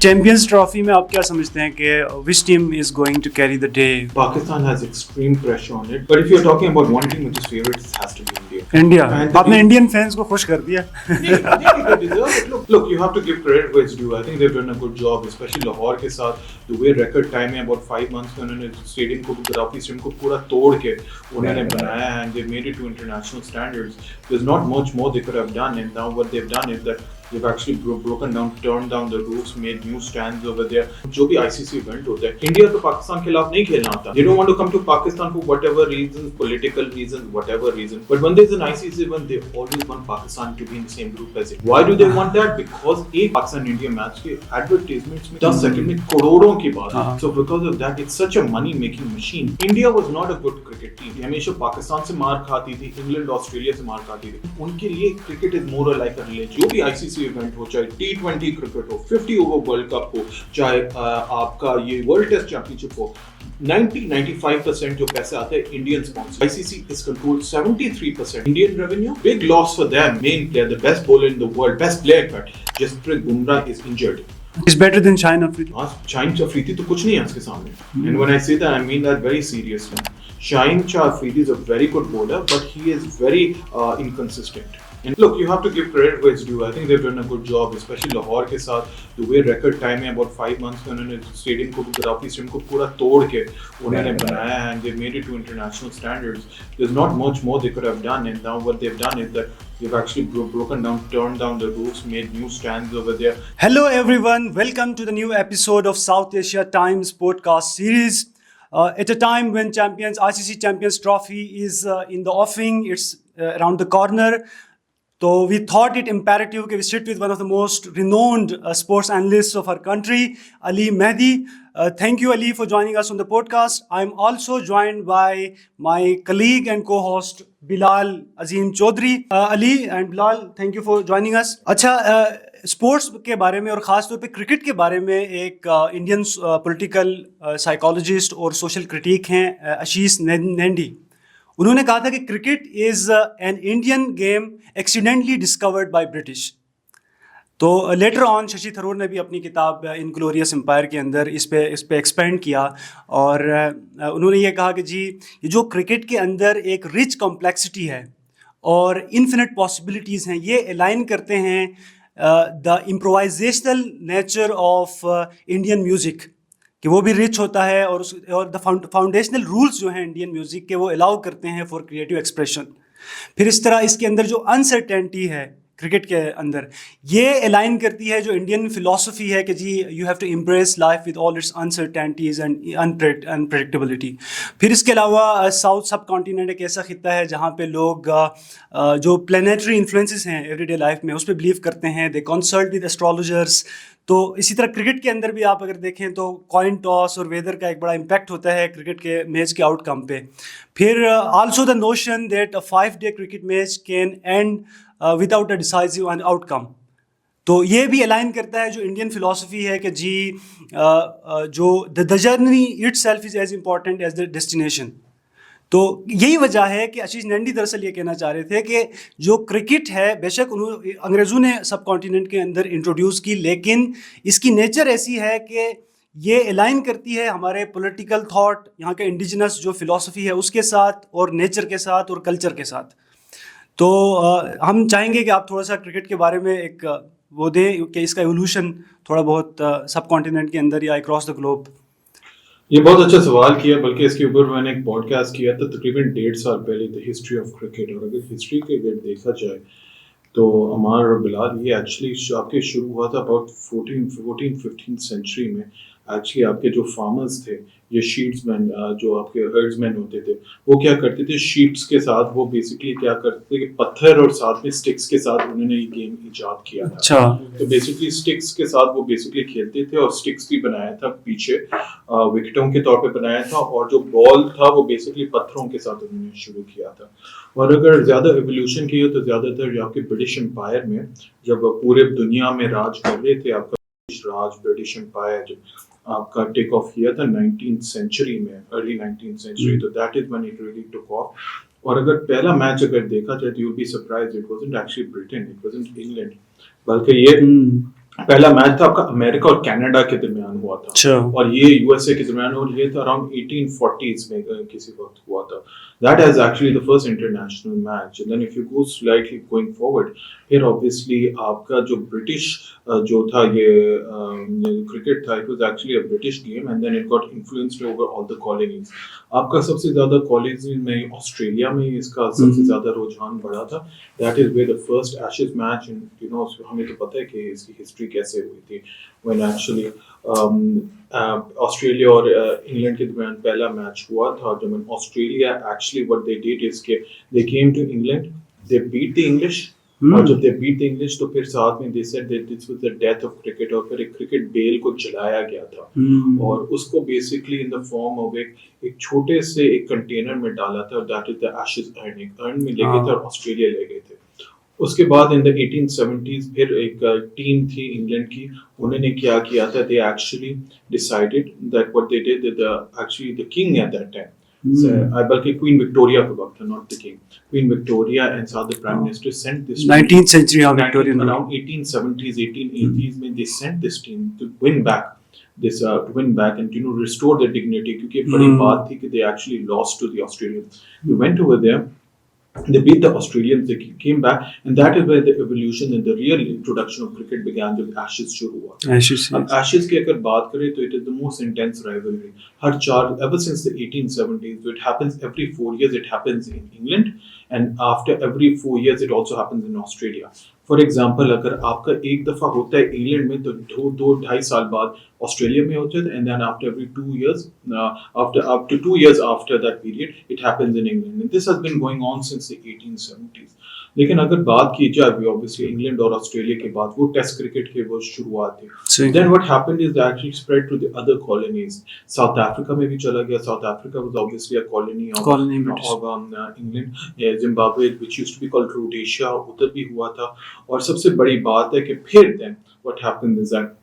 Champions trophy में आप क्या समझते हैं कि which team is going to carry the day? Pakistan has extreme pressure on it, but if you're talking about one team which is favorite, it has to be India. India. And the आपने Indian fans को खुश कर दिया। they deserve it. Look, you have to give credit where it's due. I think they've done a good job, especially Lahore के साथ the way record time में about 5 months में उन्होंने स्टेडियम को ग्राफी स्टेडियम को पूरा तोड़ के उन्होंने बनाया है and they made it to international standards. There's not much more they could have done, and now what they've done is that they've actually broken down, turned down the roofs, made new stands over there. जो भी ICC event होता है, India तो पाकिस्तान के खिलाफ नहीं खेलना होता. They don't want to come to Pakistan for whatever reasons, political reasons, whatever reason. But when there's an ICC event, they always want Pakistan to be in the same group as it. Why do they want that? Because एक Pakistan India match के advertisements में 10 second में करोड़ों की बात है. So because of that, it's such a money making machine. India was not a good cricket team. हमेशा पाकिस्तान से मार खाती थी, इंग्लैंड ऑस्ट्रेलिया से मार खाती थी. उनके लिए cricket is more like a religion. जो भी ICC इवेंट हो, चाहे T20 क्रिकेट हो, 50 ओवर वर्ल्ड कप हो, चाहे आपका ये वर्ल्ड टेस्ट चैंपियनशिप हो, 90-95% जो पैसे आते हैं Indian sponsor. ICC is controlled 73% Indian revenue. Big loss for them. Main player, the best bowler in the world, best player cut. Jasprit Bumrah is injured. He's better than Shaheen Afridi. Shaheen Afridi तो कुछ नहीं है उसके सामने. And when I say that, I mean that very seriously. Shaheen Afridi is a very good bowler, but he is very inconsistent. And look, you have to give credit where it's due. I think they've done a good job, especially Lahore के साथ the way record time में about 5 months में उन्होंने stadium को graphy stadium को पूरा तोड़ के उन्होंने बनाया है and they made it to international standards. There's not much more they could have done, and now what they've done is that they've actually broken down, turned down the roofs, made new stands over there. Hello everyone, welcome to the new episode of South Asia Times podcast series. At a time when ICC Champions Trophy is in the offing, it's around the corner. So we thought it imperative that we sit with one of the most renowned sports analysts of our country, Ali Mehdi. Thank you, Ali, for joining us on the podcast. I'm also joined by my colleague and co-host Bilal Azim Chaudhry. Ali and Bilal, thank you for joining us. अच्छा, sports के बारे में और ख़ास तौर पे cricket के बारे में एक इंडियन पॉलिटिकल साइकोलॉजिस्ट और सोशल क्रिटिक हैं आशीष नैंडी. उन्होंने कहा था कि cricket is an Indian game accidentally discovered by British. तो लेटर ऑन शशि थरूर ने भी अपनी किताब इनग्लोरियस एम्पायर के अंदर इस पे एक्सपेंड किया और उन्होंने ये कहा कि जी ये जो क्रिकेट के अंदर एक रिच कॉम्प्लेक्सिटी है और इन्फिनिट पॉसिबिलिटीज़ हैं, ये अलाइन करते हैं the improvisational nature of Indian music कि वो भी रिच होता है और द फाउंडेशनल रूल्स जो हैं इंडियन म्यूज़िक के वो अलाउ करते हैं फॉर क्रिएटिव एक्सप्रेशन. फिर इस तरह इसके अंदर जो अनसर्टेनिटी है क्रिकेट के अंदर, ये अलाइन करती है जो इंडियन फिलॉसफी है कि जी you have to embrace life with all its uncertainties and unpredictability. फिर इसके अलावा साउथ सब कॉन्टिनेंट एक ऐसा खित्ता है जहाँ पे लोग जो प्लानिटरी इन्फ्लुएंसेस हैं एवरीडे लाइफ में उस पर बिलीव करते हैं. दे कंसल्ट विद एस्ट्रोलॉजर्स. तो इसी तरह क्रिकेट के अंदर भी आप अगर देखें तो कॉइन टॉस और वेदर का एक बड़ा इम्पैक्ट होता है क्रिकेट के मैच के आउटकम पे. फिर also the notion that a 5-day cricket match can and without a decisive outcome. तो ये भी अलाइन करता है जो इंडियन फिलॉसफी है कि जी जो the journey itself is as important as the destination. तो यही वजह है कि आशीष नैंडी दरअसल ये कहना चाह रहे थे कि जो क्रिकेट है बेशक उन्होंने अंग्रेज़ों ने सब कॉन्टिनेंट के अंदर इंट्रोड्यूस की, लेकिन इसकी नेचर ऐसी है कि ये अलाइन करती है हमारे पॉलिटिकल थॉट, यहाँ के इंडिजिनस जो फिलॉसफी है उसके साथ और नेचर के साथ और कल्चर के साथ. तो हम चाहेंगे कि आप थोड़ा सा क्रिकेट के बारे में एक वो दें कि इसका एवोल्यूशन थोड़ा बहुत सब कॉन्टिनेंट के अंदर या अक्रॉस द ग्लोब. ये बहुत अच्छा सवाल किया, बल्कि इसके ऊपर मैंने एक पॉडकास्ट किया था तकरीबन 1.5 साल पहले, द हिस्ट्री ऑफ क्रिकेट. और अगर हिस्ट्री के अगर देखा जाए तो अमर और बिलाल ये एक्चुअली आपके शुरू हुआ था अबाउट 14th-15th सेंचुरी में. एक्चुअली आपके जो फार्मर्स थे, ये शीट्समैन जो आपके हर्ड्समैन होते थे, वो क्या करते थे शीप्स के साथ, वो बेसिकली क्या करते थे कि पत्थर और साथ में स्टिक्स के साथ उन्होंने ये गेम इजाद किया था. अच्छा. तो बेसिकली स्टिक्स के साथ वो बेसिकली खेलते थे और स्टिक्स भी बनाया था पीछे विकेटों के तौर पे बनाया था, और जो बॉल था वो बेसिकली पत्थरों के साथ उन्होंने शुरू किया था. और अगर ज़्यादा एवोल्यूशन की हो तो ज़्यादातर आपके ब्रिटिश एम्पायर में जब पूरे दुनिया में राज कर रहे थे, आपका ब्रिटिश एम्पायर जब आपका टेक ऑफ किया था 19th सेंचुरी में, अर्ली 19th सेंचुरी, तो that is when it really took off. और अगर पहला मैच अगर देखा जाए तो you will be surprised, it wasn't actually Britain, it wasn't England, बल्कि ये पहला मैच था आपका अमेरिका और कनाडा के दरमियान हुआ था अच्छा और ये यूएसए के दरमियान और ये था अराउंड 1840s में किसी वक्त हुआ था that is actually the first international match and then if you go slightly going forward फिर obviously आपका जो ब्रिटिश जो था ये क्रिकेट था it was actually a British game and then it got influenced over all the colonies आपका सबसे ज्यादा कॉलेज में ऑस्ट्रेलिया में इसका सबसे ज्यादा रुझान बढ़ा था that is where the first Ashes match and you know हमें तो पता है कि इसकी हिस्ट्री कैसे हुई थी when actually ऑस्ट्रेलिया और इंग्लैंड के दरमियान पहला मैच हुआ था जब Australia actually what they did is के they came to England they beat the English और जब दे बीट द इंग्लिश तो फिर साथ में they said that this was the death of cricket और फिर एक क्रिकेट बेल को जलाया गया था और उसको basically in the form of एक छोटे से एक कंटेनर में डाला था that is the Ashes earn एक अर्न में ले गए थे और ऑस्ट्रेलिया ले गए थे उसके बाद इन द 1870s फिर एक टीम थी इंग्लैंड की उन्होंने क्या किया था they actually decided that what they did the actually the king at that time बल्कि क्वीन विक्टोरिया का वक्त था not the king queen Victoria and साथ the prime minister sent this 19th century हाँ विक्टोरियन around 1870s 1880s में they sent this team to win back this to win back and you know restore their dignity क्योंकि बड़ी बात थी कि they actually lost to the Australians we went over there they beat the Australians, they came back, and that is where the evolution and the real introduction of cricket began. जब Ashes शुरू हुआ. Ashes अब Ashes की अगर बात करें तो it is the most intense rivalry. हर चार ever since the 1870s, so it happens every 4 years. It happens in England, and after every 4 years, it also happens in Australia. For example अगर आपका एक दफा होता है इंग्लैंड में तो दो ढाई साल बाद ऑस्ट्रेलिया में होता है and then after every 2 years after 2 years after that period it happens in England and this has been going on since the 1870s लेकिन अगर बात की जाए भी ऑब्वियसली इंग्लैंड और ऑस्ट्रेलिया के बाद वो टेस्ट क्रिकेट के वो शुरुआत थी then what happened is that it spread to the other colonies South Africa में भी चला गया South Africa was obviously a colony of England Zimbabwe which used to be called Rhodesia उधर भी हुआ था और सबसे बड़ी बात है कि फिर then what happened is that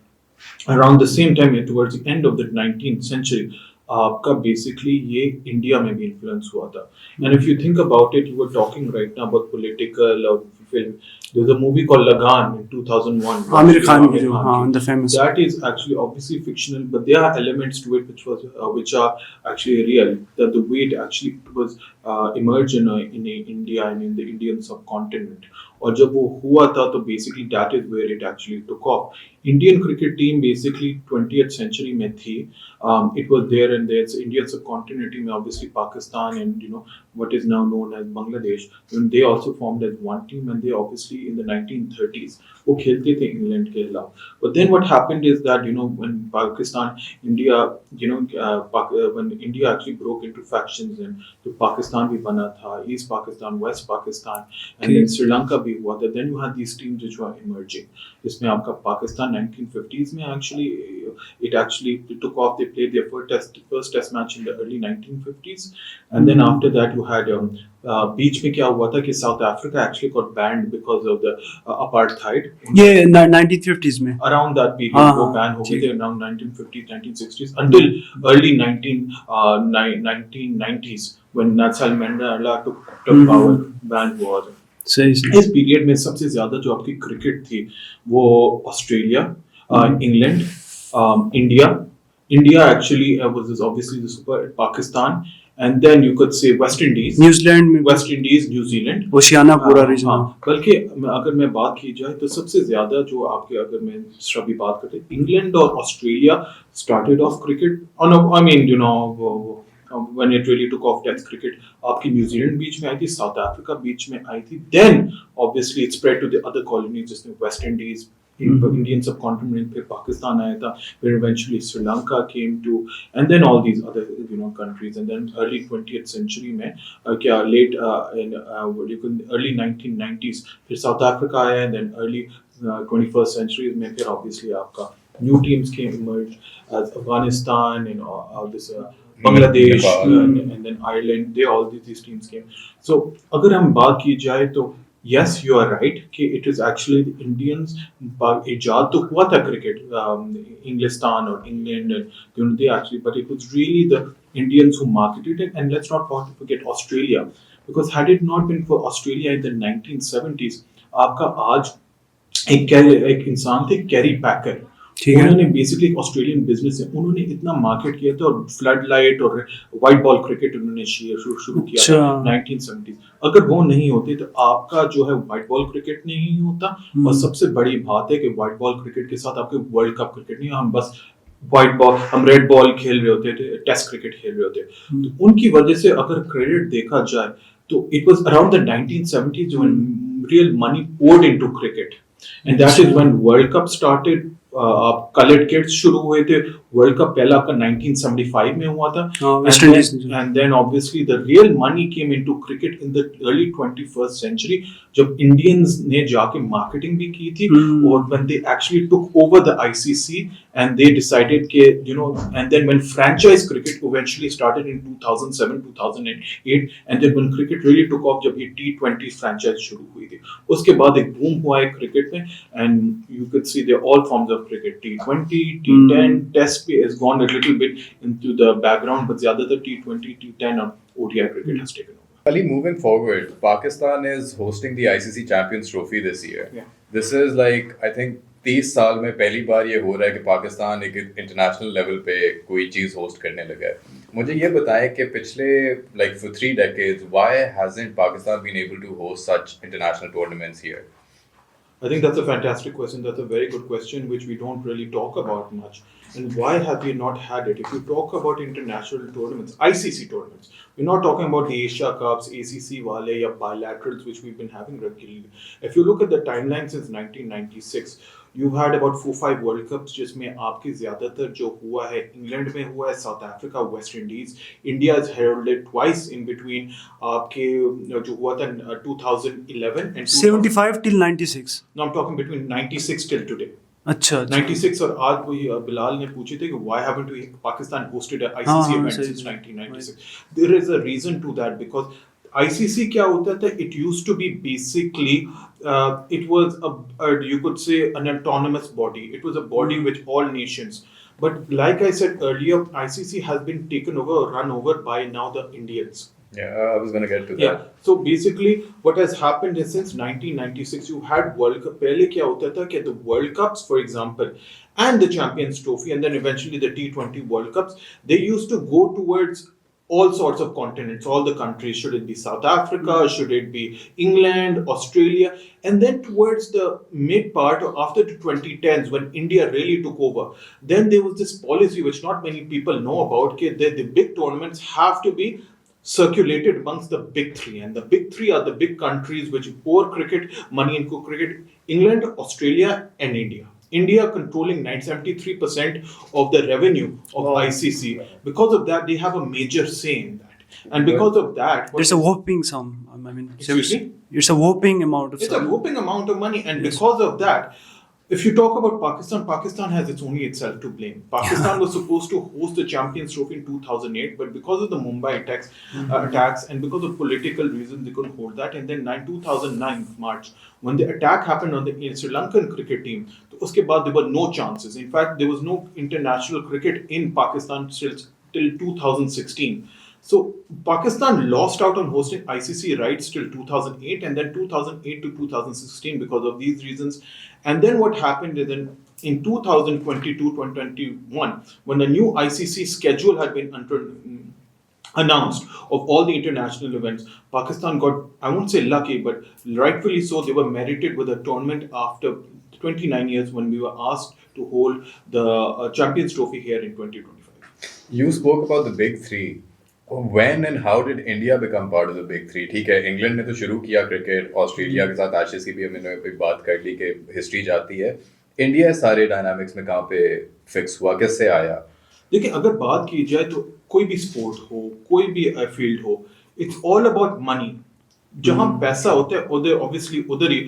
around the same time towards the end of the 19th century आपका बेसिकली ये इंडिया में भी इन्फ्लुएंस हुआ था and if you think about it you were talking right now about political और film there's a movie called Lagan in 2001 Amir Khan ki jo haan the famous that is actually obviously fictional but there are elements to it which are actually real that the way it actually was emerged in India and in the Indian subcontinent और जब वो हुआ था तो basically that is where it actually took off Indian cricket team basically 20th century में थी it was there and there's Indian subcontinent में obviously Pakistan and you know what is now known as Bangladesh and they also formed as one team and they obviously in the 1930s वो खेलते थे England के खिलाफ but then what happened is that you know when Pakistan India you know when India actually broke into factions and तो पाकिस्तान भी बना था East Pakistan West Pakistan and then Sri Lanka भी हुआ था then you had these teams which were emerging जिसमें आपका Pakistan 1950s में actually it actually took off they played their first test match in the early 1950s and then after that you had बीच में क्या हुआ था कि south Africa actually got banned because of the apartheid ये 1950s में around that period वो ban हो गए थे around 1950s 1960s until early 1990s when Nelson Mandela took power ban हुआ था सही इस पीरियड में सबसे ज्यादा जो आपकी क्रिकेट थी वो Australia England India actually was obviously the super Pakistan and then you could say West Indies New Zealand में West Indies New Zealand Oceania पूरा रीजन बल्कि अगर मैं बात की जाए तो सबसे ज्यादा जो आपके अगर मैं सभी बात करते इंग्लैंड और Australia started off cricket I mean you know when it really took off test cricket आपकी न्यूजीलैंड बीच में आई थी साउथ अफ्रीका बीच में आई थी then obviously it spread to the other colonies जिसमें West Indies Indian subcontinent फिर पाकिस्तान आया था फिर eventually Sri Lanka came to and then all these other you know countries and then early 20th century में क्या late in early 1990s फिर South Africa आया and then early 21st century में फिर obviously आपका new teams came emerged as Afghanistan and this Bangladesh and then Ireland they all these teams came so अगर हम बात की जाए तो yes you are right कि it is actually the Indians इजाद तो हुआ था क्रिकेट इंग्लिस्तान और England you know they actually but it was really the Indians who marketed it and let's not forget Australia because had it not been for Australia in the 1970s आपका आज एक इंसान थे कैरी पैकर, ठीक है। उन्होंने basically Australian business है, उन्होंने इतना मार्केट किया था और फ्लड लाइट और व्हाइट बॉल क्रिकेट उन्होंने शुरू किया था अच्छा। 1970। अगर वो नहीं होते तो आपका जो है व्हाइट बॉल क्रिकेट नहीं होता, और सबसे बड़ी बात है कि व्हाइट बॉल क्रिकेट के साथ आपके वर्ल्ड कप क्रिकेट नहीं, हम बस व्हाइट बॉल, हम रेड बॉल खेल रहे होते थे, टेस्ट क्रिकेट खेल रहे होते। तो उनकी वजह से अगर क्रेडिट देखा जाए तो it was around the 1970s when real money poured into cricket, and that is when World Cup started. Coloured kits शुरू हुए थे, वर्ल्ड कप पहला आपका 1975 में हुआ था, West Indies, and then obviously the real money came into cricket in the early 21st century जब Indians ने जाके मार्केटिंग भी की थी, और when they actually took over the ICC and they decided कि you know, and then when franchise cricket eventually started in 2007 2008, and then when cricket really took off जब ये T20 franchise शुरू हुई थी, उसके बाद एक बूम हुआ है क्रिकेट में, and you could see they're all forms of cricket, T20, T10, Test has gone a little bit into the background, but ज़्यादातर T20, T10 और ODI cricket has taken over. Ali, moving forward, Pakistan is hosting the ICC Champions Trophy this year. Yeah. This is like, I think 30 साल में पहली बार ये हो रहा है कि पाकिस्तान एक इंटरनेशनल लेवल पे कोई चीज़ होस्ट करने लगा है। मुझे ये बताएं कि पिछले like for 3 decades, why hasn't Pakistan been able to host such international tournaments here? I think that's a fantastic question. That's a very good question, which we don't really talk about much. And why have we not had it? If you talk about international tournaments, ICC tournaments, we're not talking about the Asia Cups, ACC wale, ya bilaterals, which we've been having regularly. If you look at the timeline since 1996, you've had about 4-5 World Cups जिसमें आपके ज़्यादातर जो हुआ है England में हुआ है, south Africa, West Indies, India is heralded twice in between आपके जो हुआ था 2011 and 75 till 96। No, I'm talking between 96 till today. अच्छा, 96 और आज वही बिलाल ने पूछे थे कि why haven't we Pakistan hosted an हाँ, ICC event सही since है। 1996? There is a reason to that because ICC क्या होता था? It used to be basically it was you could say an autonomous body. It was a body which all nations. But like I said earlier, ICC has been taken over, run over by now the Indians. Yeah, I was going to get to that. Yeah. So basically, what has happened is since 1996, you had World Cup. पहले क्या होता था कि the World Cups, for example, and the Champions Trophy, and then eventually the T20 World Cups, they used to go towards all sorts of continents, all the countries. Should it be South Africa? Should it be England, Australia? And then towards the mid part, or after the 2010s, when India really took over, then there was this policy which not many people know about, that the big tournaments have to be circulated amongst the big three, and the big three are the big countries which pour cricket money into cricket: England, Australia, and India. India controlling 73% of the revenue of ICC. Because of that, they have a major say in that, and because of that, there's a whopping sum. I mean, Excuse me? it's a whopping amount of it's a sum. whopping amount of money, and because of that, if you talk about Pakistan, Pakistan has its only itself to blame. Pakistan was supposed to host the Champions Trophy in 2008, but because of the Mumbai attacks and because of political reasons, they couldn't hold that. And then 2009 March, when the attack happened on the Sri Lankan cricket team, तो उसके बाद there were no chances. In fact, there was no international cricket in Pakistan till 2016. So Pakistan lost out on hosting ICC rights till 2008, and then 2008 to 2016 because of these reasons. And then what happened is in 2022-2021, when the new ICC schedule had been announced of all the international events, Pakistan got, I won't say lucky, but rightfully so, they were merited with a tournament after 29 years when we were asked to hold the Champions Trophy here in 2025. You spoke about the big three. When and how did India become part of the big three? ठीक है, England ने तो शुरू किया cricket, Australia के साथ ICC भी हमने एक बात कर ली कि हिस्ट्री जाती है। इंडिया सारे डायनामिक्स में कहाँ पे फिक्स हुआ, किससे आया? देखिए, अगर बात की जाए तो कोई भी स्पोर्ट हो, कोई भी फील्ड हो, इट्स ऑल अबाउट मनी। जहाँ पैसा होता है उधर ऑब्वियसली उधर ही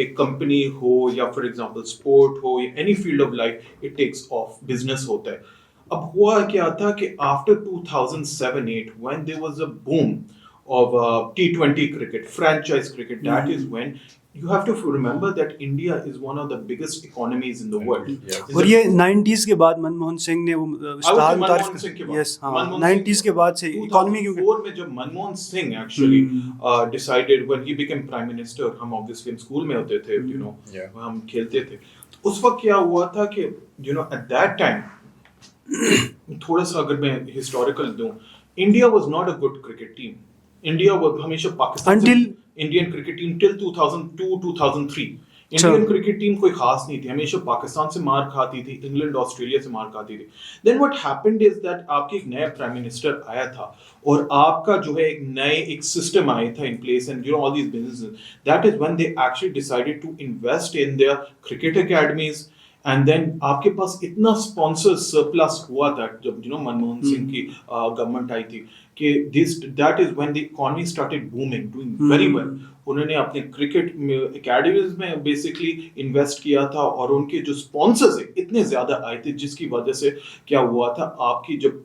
एक कंपनी हो या फॉर एग्जांपल स्पोर्ट हो या any field of life, it takes off, business होता है। अब हुआ क्या था कि after 2007-8 when there was a boom of T20 cricket, franchise cricket. That is when you have to remember that India is one of the biggest economies in the world. Yeah. और ये 90s के बाद मनमोहन सिंह ने वो star Manmohan Singh के बाद, yes हाँ Manmohan 90s के बाद से इकोनॉमी क्योंकि 2004 में जब Manmohan Singh actually decided when he became prime minister, हम obviously स्कूल में होते थे, you know, Yeah. हम खेलते थे, तो उस वक्त क्या हुआ था कि you know at that time थोड़ा सा अगर मैं historical दूं, India was not a good cricket team. India was हमेशा Pakistan Until- Indian cricket team till 2002-2003 Indian cricket team कोई खास नहीं थी, हमेशा पाकिस्तान से मार खाती थी, इंग्लैंड ऑस्ट्रेलिया से मार खाती थी. Then what happened is that आपके एक नया प्राइम मिनिस्टर आया था और आपका जो है एक सिस्टम आया था in place and you know all these businesses. That is when they actually decided to invest in their cricket academies. And then आपके पास इतना स्पॉन्सर सरप्लस हुआ था जब यू नो मनमोहन सिंह की गवर्नमेंट आई थी कि that is when the economy started booming, doing very well. उन्होंने अपने क्रिकेट एकेडमीज में बेसिकली इन्वेस्ट किया था और उनके जो स्पॉन्सर्स है इतने ज्यादा आए थे जिसकी वजह से क्या हुआ था, आपकी जब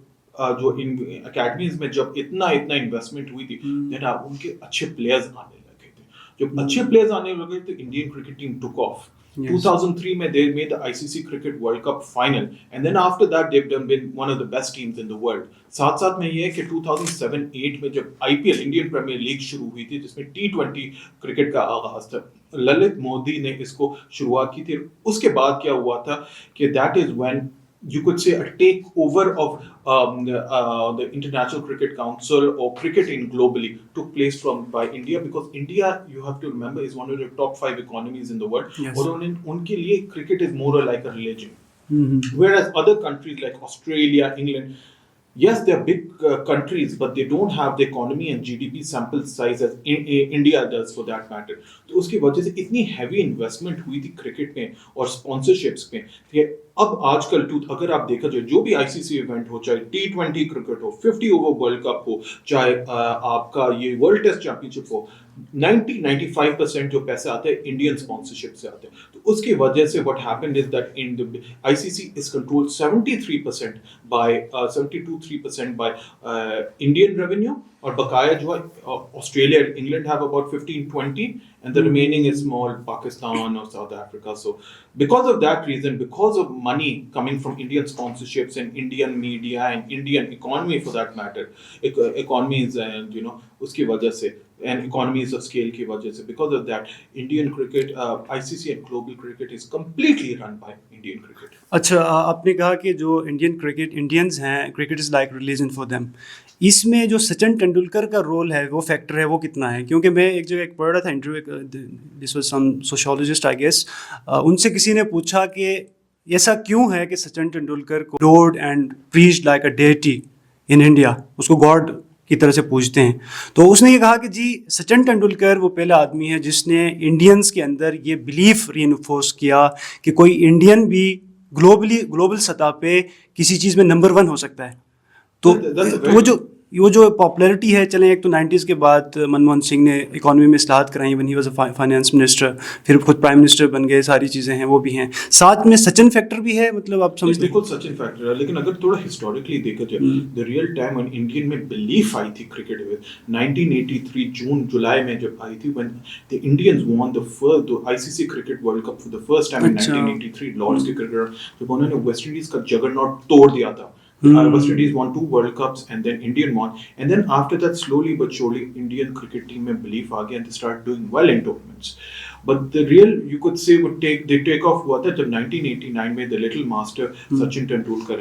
जो इन एकेडमीज में जब इतना इन्वेस्टमेंट हुई थी देन आप उनके अच्छे प्लेयर्स आने लगे थे. जब अच्छे प्लेयर्स आने लगे तो Indian cricket team took off. Yes. 2003 में they made the ICC Cricket World Cup final and then after that they've been one of the best teams in the world. साथ साथ में ये है कि 2007-8 में जब IPL इंडियन प्रीमियर लीग शुरू हुई थी जिसमें T20 क्रिकेट का आगाज था, ललित मोदी ने इसको शुरुआत की थी. उसके बाद क्या हुआ था कि that is when you could say a takeover of the International Cricket Council or cricket in globally took place by India, because India, you have to remember, is one of the top 5 economies in the world. Yes. और उनके लिए cricket is more like a religion. Whereas other countries like Australia, England, yes, they are big countries, but they don't have the economy and GDP sample size as India does for that matter. तो उसकी वजह से इतनी heavy investment हुई थी cricket में और sponsorships में कि अब आजकल अगर आप देखा जाए जो भी ICC इवेंट हो, चाहे T20 क्रिकेट हो, 50 ओवर वर्ल्ड कप हो, चाहे आपका ये वर्ल्ड टेस्ट चैंपियनशिप हो, 90-95% जो पैसे आते हैं इंडियन स्पॉन्सरशिप से आते हैं. तो उसकी वजह से what happened is that in the ICC is controlled 73% by 72-3% by Indian revenue और बकाया जो है Australia and England have about 15-20 and the remaining is small Pakistan or South Africa. So because of that reason, because of money coming from Indian sponsorships and Indian media and Indian economy for that matter, economies and you know उसकी वजह से and economies of scale की वजह से, because of that Indian cricket, ICC and global cricket is completely run by Indian cricket. अच्छा आपने कहा कि जो इंडियंस हैं cricket is like religion for them. इसमें जो सचिन तेंदुलकर का रोल है, वो फैक्टर है, वो कितना है? क्योंकि मैं एक जगह पढ़ रहा था interview, this was some sociologist I guess, उनसे किसी ने पूछा कि ऐसा क्यों है कि सचिन तेंदुलकर को adored and preached like a deity in India, उसको गॉड की तरह से पूछते हैं. तो उसने ये कहा कि जी सचिन तेंदुलकर वो पहला आदमी है जिसने इंडियंस के अंदर ये बिलीफ रीइंफोर्स किया कि कोई इंडियन भी ग्लोबल सतह पे किसी चीज़ में नंबर 1 हो सकता है. तो वो जो पॉपुलैरिटी है, चलें एक तो 90s के बाद मनमोहन सिंह ने इकोनॉमी में इस्लाहात कराई when he was a finance minister, फिर खुद प्राइम मिनिस्टर बन गए, सारी चीज़ें हैं वो भी हैं, साथ में सचिन फैक्टर भी है, मतलब आप समझते हैं. बिल्कुल सचिन फैक्टर है, लेकिन अगर थोड़ा हिस्टोरिकली देखा जाए the real time when Indian में बिलीफ आई थी क्रिकेट में 1983 जुलाई में जब आई थी, when the Indians won the ICC cricket world cup for the first time in 1983 Lord's के क्रिकेट, जब उन्होंने वेस्ट इंडीज का जगरनॉट तोड़ दिया था. West Indies won 2 World Cups and then Indian won, and then after that slowly but surely Indian cricket team में belief आ गया and they start doing well in tournaments. But the real, you could say, they take off हुआ था जब 1989 में the little master Sachin Tendulkar,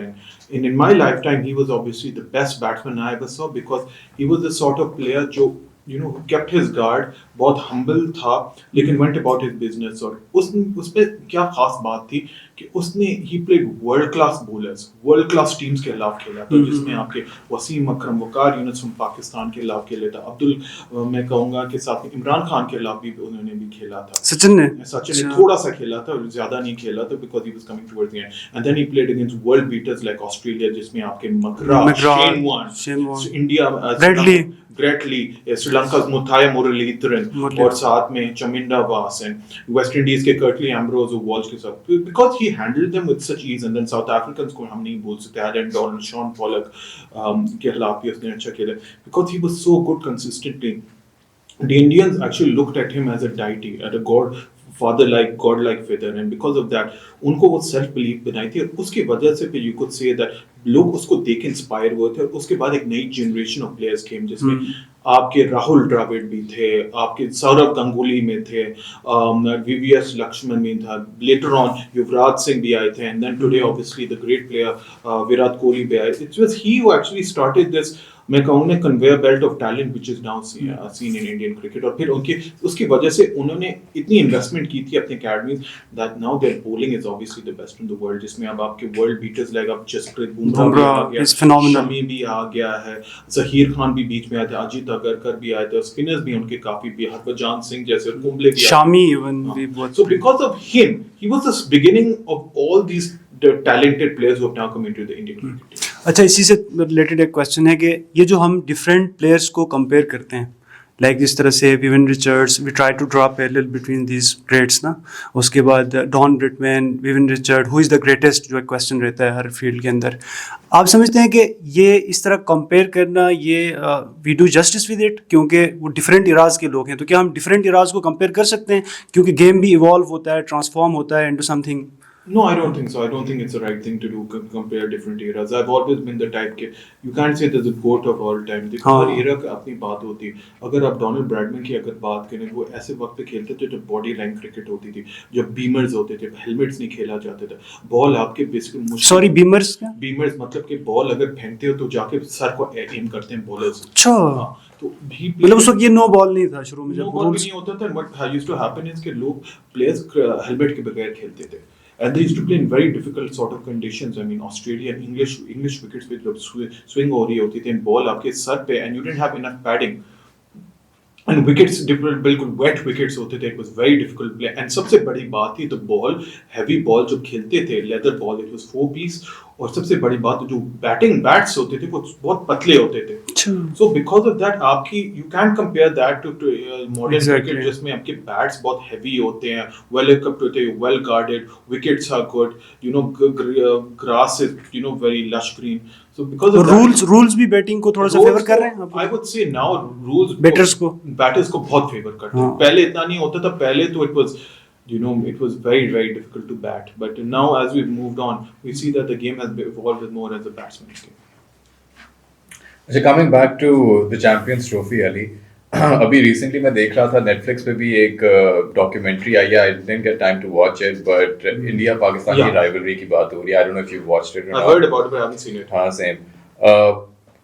and in my lifetime he was obviously the best batsman I ever saw, because he was the sort of player जो you know kept his guard, बहुत humble था, लेकिन went about his business. और उसमें क्या खास बात थी कि उसने he played world class bowlers, world class teams के खिलाफ खेला था, जिसमें आपके वसीम अकरम, वकार यूनुस फ्रॉम पाकिस्तान के खिलाफ खेला था, मैं कहूँगा कि साथ में इमरान खान के खिलाफ भी उन्होंने भी खेला था. सचिन ने थोड़ा सा खेला था, ज़्यादा नहीं खेला था, because he was coming towards the end. And then he played against world beaters like Australia, जिसमें आपके McGrath, Shane Warne, India, Brett Lee, Sri Lanka's Muthaiya Muralitharan, और साथ में Chaminda Vaas and West Indies के Curtly Ambrose और Walsh के साथ, because he handled them with such ease. And then South Africans को हम नहीं बोल सकते, Alan Donald, Sean Pollock के खिलाफ भी उसने अच्छा खेला, because he was so good consistently. The Indians actually looked at him as a deity, at a god-like figure, and because of that, उनको वो self belief बनाई थी, और उसकी वजह से फिर you could say that लोग उसको देख इंस्पायर हुए थे, और उसके बाद एक नई जनरेशन ऑफ प्लेयर्स केम, जिसमें आपके राहुल द्रविड़ भी थे, आपके सौरव गांगुली में थे, वीवीएस लक्ष्मण में था, लेटर ऑन युवराज सिंह भी आए थे, and then today obviously the great player Virat Kohli भी आए. It was he who actually started this, मैं कहूँगा conveyor belt of talent which is now seen in Indian cricket. और फिर उसकी वजह से उन्होंने इतनी इन्वेस्टमेंट की थी अपने academies, that now their bowling is obviously the best in the world, जिसमें अब आपके वर्ल्ड बीटर्स लाइक अब जसप्रीत बुमराह इज फिनोमिनल, शमी भी आ गया है, जहीर खान भी बीच में आए थे, अजीत अगरकर भी आए थे, स्पिनर्स भी उनके काफी भी, हरभजन सिंह जैसे, कुंबले भी, शामी इवन भी बहुत. So because of him, he was the beginning of all these talented players who have now come into the Indian cricket team. अच्छा, इसी से रिलेटेड एक क्वेश्चन है कि ये जो हम डिफरेंट प्लेयर्स को कंपेयर करते हैं, लाइक जिस तरह से Vivian Richards, we try to draw parallel between these greats ना, उसके बाद Don Bradman, Vivian Richard, who is the greatest, जो एक क्वेश्चन रहता है हर फील्ड के अंदर. आप समझते हैं कि ये इस तरह कंपेयर करना, ये we do justice with it, क्योंकि वो डिफरेंट इराज के लोग हैं, तो क्या हम डिफरेंट इराज को कंपेयर कर सकते हैं, क्योंकि गेम भी इवॉल्व होता है, ट्रांसफॉर्म होता है into something? No, I don't think so. I don't think it's the right thing to do, compare different eras. I've always been the type के, you can't say there's a goat of all time. देखो हर era का अपनी बात होती है. अगर आप Donald Bradman की अगर बात करें, वो ऐसे वक्त पे खेलते थे जब बॉडी लाइन क्रिकेट होती थी, जब बीमर्स होते थे, हेलमेट्स नहीं खेला जाते थे, बॉल आपके बेसिकली सॉरी बीमर्स क्या? बीमर्स मतलब कि बॉल अगर फेंकते हो तो जाके सर को एम करते हैं बॉलर्स. अच्छा, तो भी मतलब उस वक्त ये नो बॉल नहीं था शुरू में, नो बॉल भी नहीं होता था. But used to happen is कि लोग प्लेयर्स हेलमेट के बगैर खेलते थे. And they used to play in very difficult sort of conditions. I mean, Australian English wickets पे जब swing हो रही होती थी, ball आपके सर पे, and you didn't have enough padding. And wickets different, बिल्कुल wet wickets होते थे. It was very difficult to play. And सबसे बड़ी बात थी, the ball, heavy ball जो खेलते थे, leather ball, it was 4 piece. और सबसे बड़ी बात जो बैटिंग बैट्स होते थे वो बहुत पतले होते थे. So because of that, आपकी you can't compare that to modern cricket, जिसमें आपके बैट्स बहुत heavy होते हैं, well equipped होते हैं, well guarded, wickets are good, you know, grass is, you know, very lush green. So because of that, rules भी batting को थोड़ा सा फेवर कर रहे हैं. I would say now rules batters को बहुत फेवर करते हैं. पहले इतना नहीं होता था. पहले तो it was, you know, it was very, very difficult to bat. But now, as we've moved on, we see that the game has evolved more as a batsman's game. अच्छा, coming back to the Champions Trophy, Ali. अभी recently मैं देख रहा था Netflix पे भी एक documentary आई है. I didn't get time to watch it, but India Pakistan की rivalry की बात हो रही है. I don't know if you've watched it or not. I've heard about it, but I haven't seen it. हाँ, same.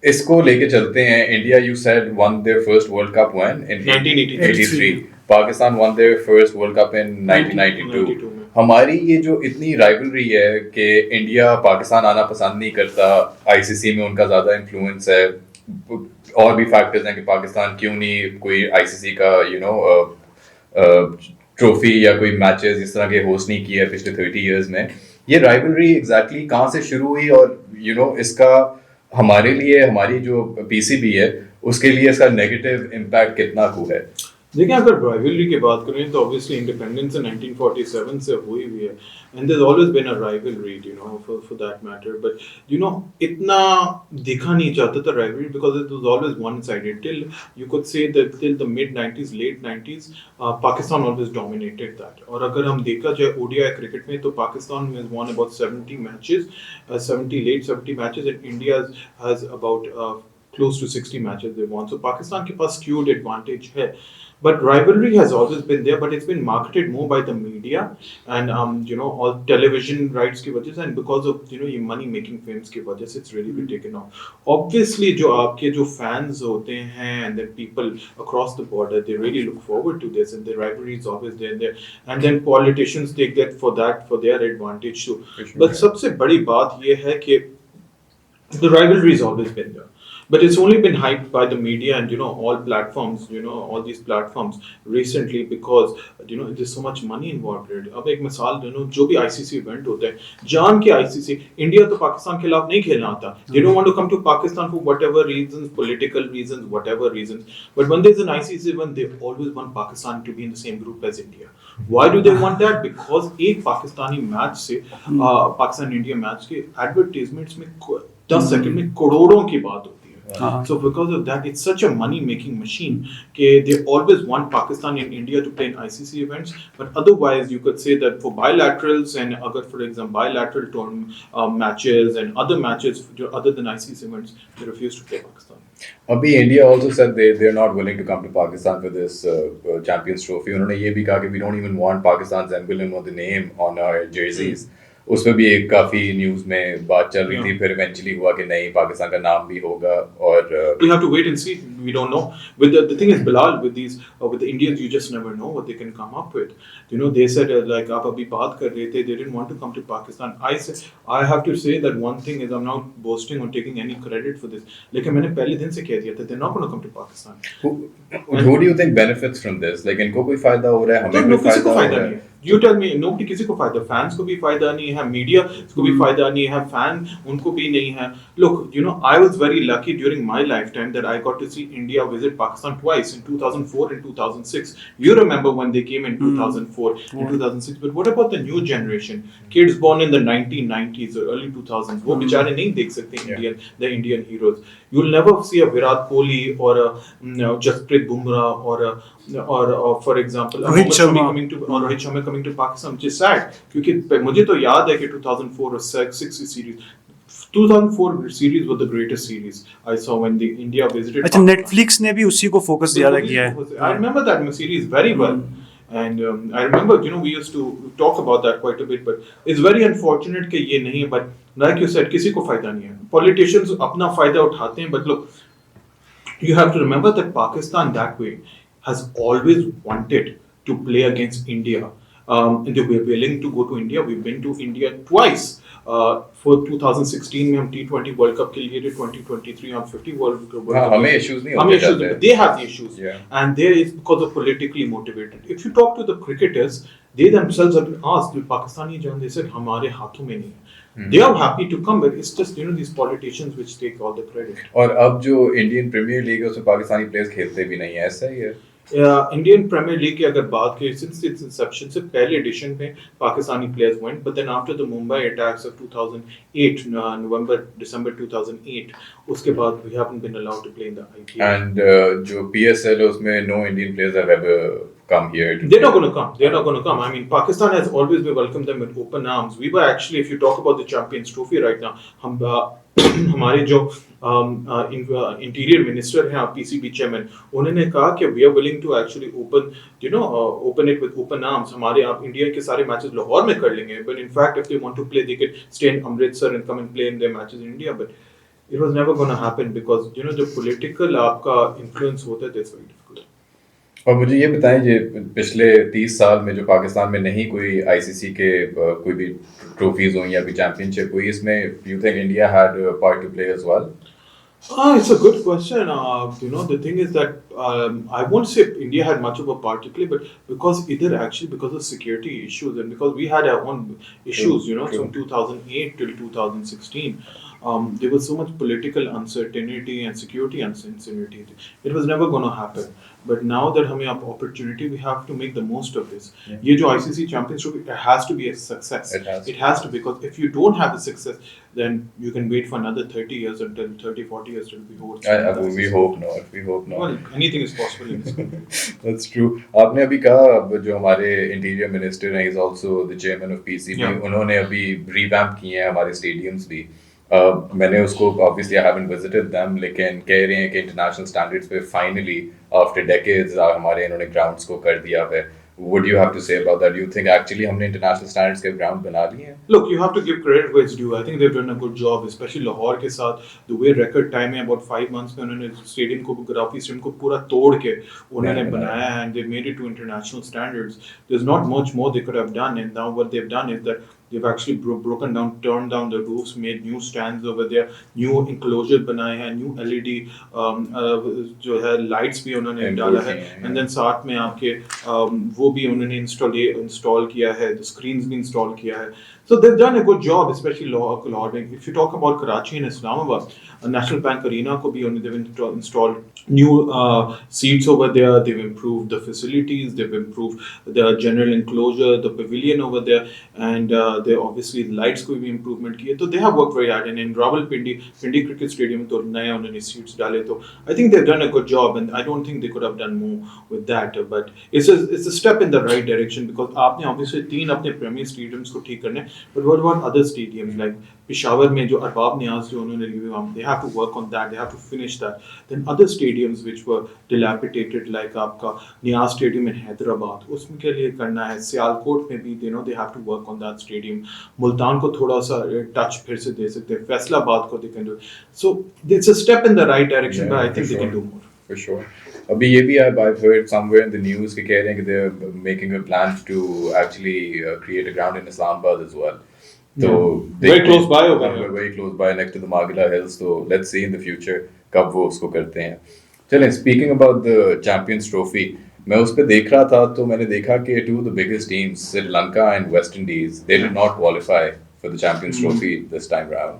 इसको लेके चलते हैं. India, you said, won their first World Cup when? In 1983. Pakistan won their first World Cup in 1992. हमारी ये जो इतनी rivalry है कि इंडिया पाकिस्तान आना पसंद नहीं करता, आईसीसी में उनका ज़्यादा इन्फ्लुएंस है, और भी फैक्टर्स हैं कि पाकिस्तान क्यों नहीं कोई आईसीसी का ट्रॉफी या कोई मैचेस इस तरह के होस्ट नहीं किया पिछले 30 इयर्स में. ये राइवलरी एग्जैक्टली कहाँ से शुरू हुई, और इसका हमारे लिए, हमारी जो पीसीबी है उसके लिए इसका नेगेटिव इम्पैक्ट कितना हुआ है? देखिए, अगर राइवलरी की बात करें तो ऑब्वियसली इंडिपेंडेंस 1947 से हुई हुई है, and there always been a rivalry, you know, for that matter. But you know, इतना दिखा नहीं जाता था rivalry, because it was always one sided till you could say that till the mid 90s, late 90s, Pakistan always dominated that. और अगर हम देखा जाए ओडीआई क्रिकेट में, तो Pakistan has won about 70 matches, 70 matches, and India has about close to 60 matches they won. So Pakistan के पास skewed advantage है. But rivalry has always been there, but it's been marketed more by the media and you know, all television rights की वजह से, and because of, you know, ये money making films की वजह से it's really been taken off. Obviously जो आपके जो fans होते हैं and then people across the border, they really look forward to this, and the rivalry is always there, and then politicians take that for their advantage too. But सबसे बड़ी बात ये है कि the rivalry has always been there. But it's only been hyped by the media and all platforms, all these platforms recently because there's so much money involved in it. अब एक मिसाल जो भी ICC इवेंट होता है जान के ICC India तो पाकिस्तान के खिलाफ नहीं खेलना आता. They don't want to come to Pakistan for whatever reasons, political reasons, whatever reasons. But when there's an ICC event, they always want Pakistan to be in the same group as India. Why do they want that? Because एक Pakistani match से Pakistan India match के advertisements में 10 second में करोड़ों की बात होती है. So because of that, it's such a money-making machine. They always want Pakistan and India to play in ICC events, but otherwise, you could say that for bilaterals and for example, bilateral matches and other matches other than ICC events, they refuse to play Pakistan. अभी India also said they're not willing to come to Pakistan for this Champions Trophy. उन्होंने ये भी कहा कि we don't even want Pakistan's emblem or the name on our jerseys. उसमें भी एक काफी न्यूज में बात चल रही थी, फिर इवेंचुअली हुआ कि नहीं पाकिस्तान का नाम भी होगा और we have to wait and see. We don't know. With the thing is, Bilal, with these with the Indians, you just never know what they can come up with. They said like आप अभी बात कर रहे थे, they didn't want to come to Pakistan. I have to say that one thing is I'm not boasting or taking any credit for this. लेकिन मैंने पहले दिन से कह दिया था they're not going to come to Pakistan. Who do you think benefits from this? Like इनको कोई फायदा हो रहा है, हमें कोई फायदा हो रहा है? You tell me, nobody किसी को फायदा, fans को भी फायदा नहीं है, media को भी फायदा नहीं है, fan उनको भी नहीं है. Look, I was very lucky during my lifetime that I got to see India visit Pakistan twice in 2004 and 2006. You remember when they came in 2004 and 2006, but what about the new generation? Kids born in the 1990s or early 2000s, वो बेचारे नहीं देख सकते the Indian heroes. You'll never see a Virat Kohli or a Jasprit Bumrah or for example Rohit Sharma coming to Pakistan, which is sad. क्योंकि मुझे तो याद है कि 2004 or 6 series 2004 series was the greatest series I saw when the India visited. अच्छा Netflix ने भी उसी को फोकस ज्यादा किया है. I remember that series very well. And I remember, we used to talk about that quite a bit, but it's very unfortunate कि ये नहीं है. But like you said, किसी को फायदा नहीं है. Politicians अपना फायदा उठाते हैं, but look, you have to remember that Pakistan that way has always wanted to play against India. And they were willing to go to India. We've been to India twice. For 2016 में हम T20 World Cup के लिए थे, 2023 हम 50 World Cup. हमें issues नहीं होते जाते. They have the issues, yeah. And there is because of politically motivated. If you talk to the cricketers, they themselves have been asked, Pakistani जान, they said हमारे हाथों में नहीं है. They are happy to come, but it's just these politicians which take all the credit. और अब जो Indian premiere league है उसमें पाकिस्तानी प्लेयर्स खेलते भी नहीं है, ऐसा ही है. इंडियन प्रीमियर लीग की अगर बात करें सिंस इट्स इंसेप्शन से पहले एडिशन में Pakistani players went, but then after the Mumbai attacks of 2008 नवंबर दिसंबर 2008 उसके बाद we haven't been allowed to play in the IPL. And जो पीएसएल है उसमें no Indian players have ever come here. They're not going to come. I mean, Pakistan has always been welcomed them with open arms. We were actually, if you talk about the Champions Trophy right now, हमारे जो interior minister हैं PCB chairman, उन्होंने कहा कि we are willing to actually open it with open arms. हमारे आप India के सारे मैचेस लाहौर में कर लेंगे, but in fact if they want to play they can stay in Amritsar and come and play in their matches in India, but it was never gonna happen because जो political आपका influence होता है that's very difficult. और मुझे ये बताएं ये पिछले 30 साल में जो पाकिस्तान में नहीं कोई आईसीसी के कोई भी ट्रॉफीज हो या कोई चैंपियनशिप हुई, इसमें you think India had part to play as well? It's a good question. The thing is that I won't say India had much of a part to play, but because of security issues and because we had our own issues, from 2008 till 2016. There was so much political uncertainty and security uncertainty. It was never going to happen. But now that we have opportunity, we have to make the most of this. ये जो ICC Champions Trophy, it has to be a success. It has to, because if you don't have the success, then you can wait for another 30 years until 30-40 years till we host. We hope not. We hope not. Well, anything is possible in this country. That's true. आपने अभी कहा जो हमारे interior minister हैं, he's also the chairman of PCB. उन्होंने अभी revamp किए हैं हमारे स्टेडियम्स भी. मैंने उसको obviously I haven't visited them, लेकिन कह रहे हैं कि इंटरनेशनल स्टैंडर्ड्स पे फाइनली आफ्टर डेकेड्स हमारे इन्होंने ग्राउंड्स को कर दिया है. What do you have to say about that? Do you think actually हमने international standards के ground बना लिए हैं? Look, you have to give credit where it's due. I think they've done a good job, especially Lahore के साथ. The way record time है about 5 months में उन्होंने stadium को Gaddafi Stadium को पूरा तोड़ के उन्होंने बनाया है, and they made it to international standards. There's not much more they could have done, and now what they've done is that they've actually broken down, turned down the roofs, made new stands over there, new enclosure बनाए हैं, new LED जो है lights भी उन्होंने डाला है, and then साथ में आपके वो भी उन्होंने install किया है, the screens भी install किया है. So they've done a good job, especially Lahore. If you talk about Karachi and Islamabad, National Bank Arena को भी they've installed new seats over there. They've improved the facilities. They've improved the general enclosure, the pavilion over there, and they obviously the lights को भी improvement किए. So they have worked very hard. And in Rawalpindi Cricket Stadium तो नए उन्होंने seats डाले. तो I think they've done a good job, and I don't think they could have done more with that. But it's a step in the right direction because आपने obviously 3 अपने premier stadiums को ठीक करने. But what about other stadiums like Peshawar में जो अरबाब नियाज़ जो उन्होंने revamp, they have to work on that, they have to finish that. Then other stadiums which were dilapidated like आपका नियाज़ Stadium in Hyderabad, उसमें के लिए करना है. सियालकोट में भी they have to work on that stadium. Multan को थोड़ा सा touch फिर से दे सकते हैं. फैसलाबाद को they can do. So it's a step in the right direction, but I think they can do more. For sure. अभी ये भी I've heard somewhere in the news कि कह रहे हैं कि they're making a plan to actually create a ground in Islamabad as well. So very close by over here. Very close by next to the Margila Hills. So let's see in the future कब वो उसको करते हैं. चलें, speaking about the Champions Trophy, मैं उस पर देख रहा था तो मैंने देखा कि two of the biggest teams, Sri Lanka and West Indies, they did not qualify for the Champions Trophy this time round.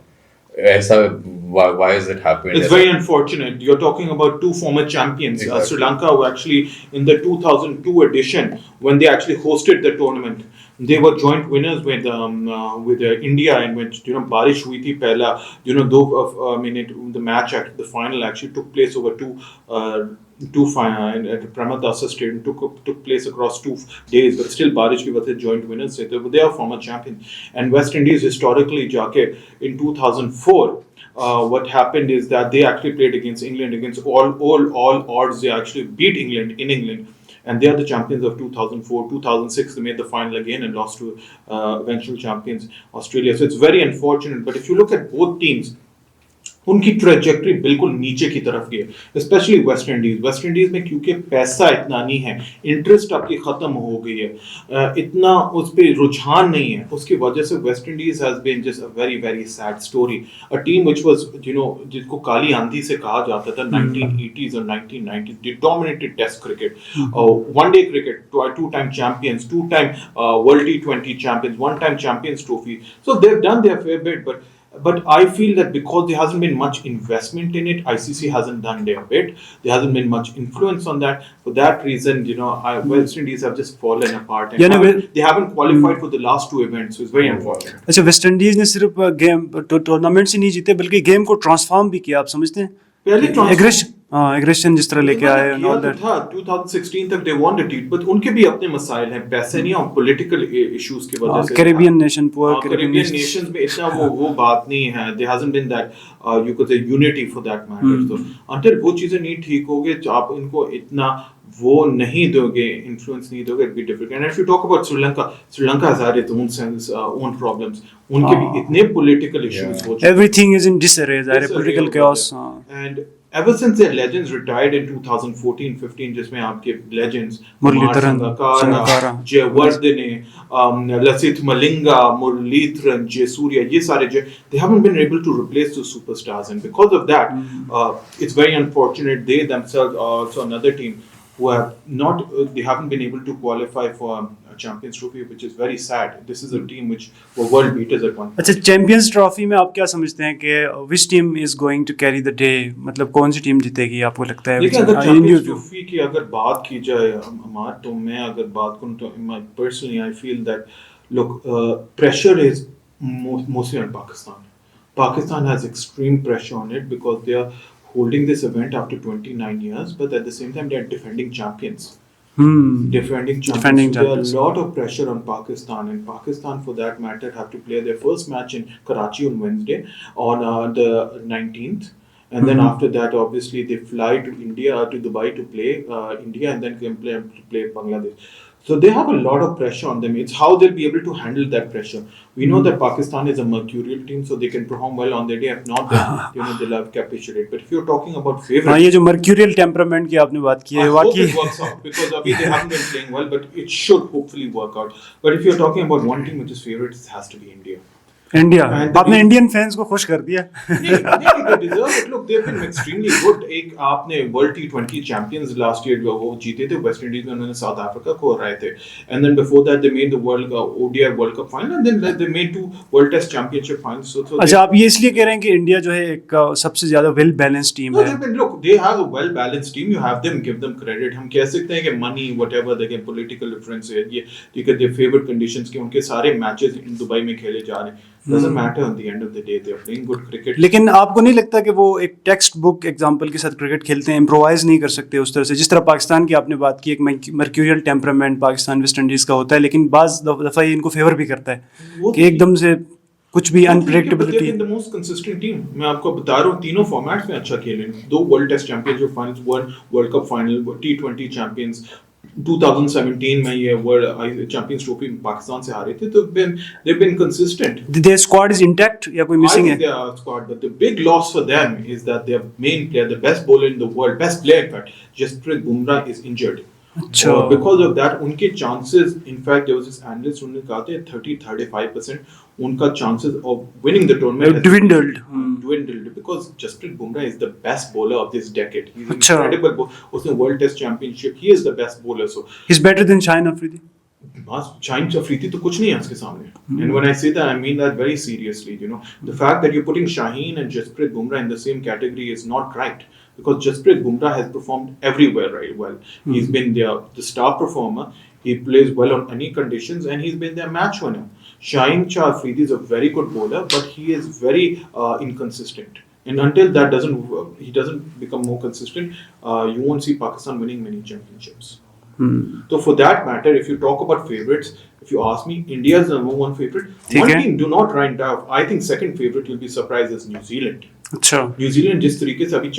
Why has it happened? It's very unfortunate. You're talking about 2 former champions. Exactly. Sri Lanka were actually in the 2002 edition when they actually hosted the tournament. They were joint winners with India, and when बारिश हुई थी पहला, the match at the final actually took place over two final at Pramadasa Stadium took place across 2 days, but still Barish was the joint winners. They are former champions. And West Indies historically, Jaake, in 2004, what happened is that they actually played against England against all odds. They actually beat England in England. And they are the champions of 2004, 2006. They made the final again and lost to eventual champions Australia. So it's very unfortunate. But if you look at both teams, उनकी trajectory बिल्कुल नीचे की तरफ गई है, specially West Indies में क्योंकि पैसा इतना नहीं है, इंटरेस्ट आपकी खत्म हो गई है, इतना उस पर रुझान नहीं है, उसकी वजह से West Indies has been just a very very sad story. A team which was जिसको काली आंधी से कहा जाता था 1980s और 1990s, they dominated test cricket, one-day cricket, 2-time champions, 2-time World T20 champions, 1-time Champions Trophy. So they've done their fair bit, but I feel that because there hasn't been much investment in it, ICC hasn't done their bit. There hasn't been much influence on that. For that reason, West Indies have just fallen apart. And they haven't qualified for the last 2 events, so it's very unfortunate. अच्छा, West Indies ने सिर्फ game tournament से नहीं जीते बल्कि game को transform भी किया, आप समझते हैं? एग्रेशन जिस तरह लेके आए and all that. 2016 तक they won it, but उनके भी अपने मसाइल हैं, पैसे नहीं और पॉलिटिकल इश्यूज की वजह से. Caribbean nation, poor Caribbean Nations में इतना वो बात नहीं है. There hasn't been that you could say unity for that matter. So until वो चीजें नहीं ठीक होगी, आप इनको इतना वो नहीं दोगे, इन्फ्लुएंस नहीं दोगे, it'll be difficult. And if you talk about Sri Lanka has had its own sense, own problems. उनके भी इतने political issues हो चुके हैं. Everything is in disarray, political chaos. And ever since their legends retired in 2014-15, जिसमें आपके legends Muraleedharan, Sangakkara, Jayewardene, Lasith Malinga, Muraleedharan, Jayasuriya, ये सारे they haven't been able to replace those superstars, and because of that, it's very unfortunate. They themselves are also another team who have they haven't been able to qualify for a Champions Trophy, which is very sad. This is a team which were world beaters at one point. अच्छा, champions trophy में आप क्या समझते हैं कि which team is going to carry the day? मतलब कौन सी team जीतेगी आपको लगता है? देखिए, अगर चैंपियंस ट्रॉफी की अगर बात की जाए अमार, तो मैं अगर बात करूं तो personally I feel that look, pressure is mostly on Pakistan. Pakistan has extreme pressure on it because they are holding this event after 29 years, but at the same time they are defending champions. Defending champions. So there are a lot of pressure on Pakistan, and Pakistan, for that matter, have to play their first match in Karachi on Wednesday on the 19th. And then after that, obviously, they fly to India, to Dubai to play India, and then can play Bangladesh. So they have a lot of pressure on them. It's how they'll be able to handle that pressure. We know that Pakistan is a mercurial team, so they can perform well on their day. If not, then they'll have capitulate. But if you're talking about हाँ, favorites, ये जो mercurial temperament की आपने बात की I है hope वाकई it works out because abhi they haven't been playing well, but it should hopefully work out. But if you're talking about one team which is favorites, it has to be India. India And आपने the- Indian fans को खुश कर दिया नहीं, they deserve it. Look, they've been extremely good. एक आपने World T20 Champions last year वो जीते थे वेस्ट इंडीज में उन्होंने साउथ अफ्रीका को हराए थे and then before that they made the World ODI World Cup final and then they made 2 World Test Championship finals. So अच्छा आप ये इसलिए कह रहे हैं कि इंडिया जो है एक सबसे ज्यादा वेल बैलेंस्ड टीम No, है look, they have a well-balanced team. You have them, give them credit. हम कह सकते हैं कि money, whatever, they get political difference है, ये ठीक है, their favorite conditions के उनके सारे matches दुबई में खेले जा रहे हैं. Doesn't matter on the end of the day. They are playing good cricket. लेकिन आपको नहीं लगता कि वो एक टेक्स्ट बुक एग्जाम्पल के साथ क्रिकेट खेलते हैं इम्प्रोवाइज नहीं कर सकते उस तरह से जिस तरह पाकिस्तान की आपने बात की एक mercurial temperament Pakistan West Indies का होता है लेकिन बाज दफा ये इनको फेवर भी करता है कि एकदम से कुछ भी unpredictability the most consistent team मैं आपको बता रहा हूँ तीनों फॉर्मेट्स में अच्छा खेले 2 world test championship finals 1 world cup final T20 champions 2017 में ये वर्ल्ड चैंपियंस ट्रॉफी पाकिस्तान से हारे थे तो they've been consistent. Their squad is intact या कोई मिसिंग है their squad, but the big loss for them is that their main player, the best bowler in the world, best player in fact, Jasprit Bumrah is injured. अच्छा Because of that, उनके chances, in fact, there was this analyst उन्होंने कहा था 30-35% उनका chances of winning the tournament has dwindled dwindled because Jasprit Bumrah is the best bowler of this decade. He's an अच्छा incredible. उसने World Test Championship, he is the best bowler. So is better than Shaheen Afridi Shaheen Afridi तो कुछ नहीं है उसके सामने. And when I say that, I mean that very seriously. You know, the fact that you're putting Shaheen and Jasprit Bumrah in the same category is not right. Because Jasprit Bumrah has performed everywhere right well. He's been the star performer. He plays well on any conditions, and he's been their match winner. Shaheen Afridi is a very good bowler, but he is very inconsistent. And until that he doesn't become more consistent, you won't see Pakistan winning many championships. So for that matter, if you talk about favorites, if you ask me, India is the number 1 favorite. One team, do not write down. I think second favorite, you'll be surprised, is New Zealand. अच्छा New Zealand जिस तरीके से अभी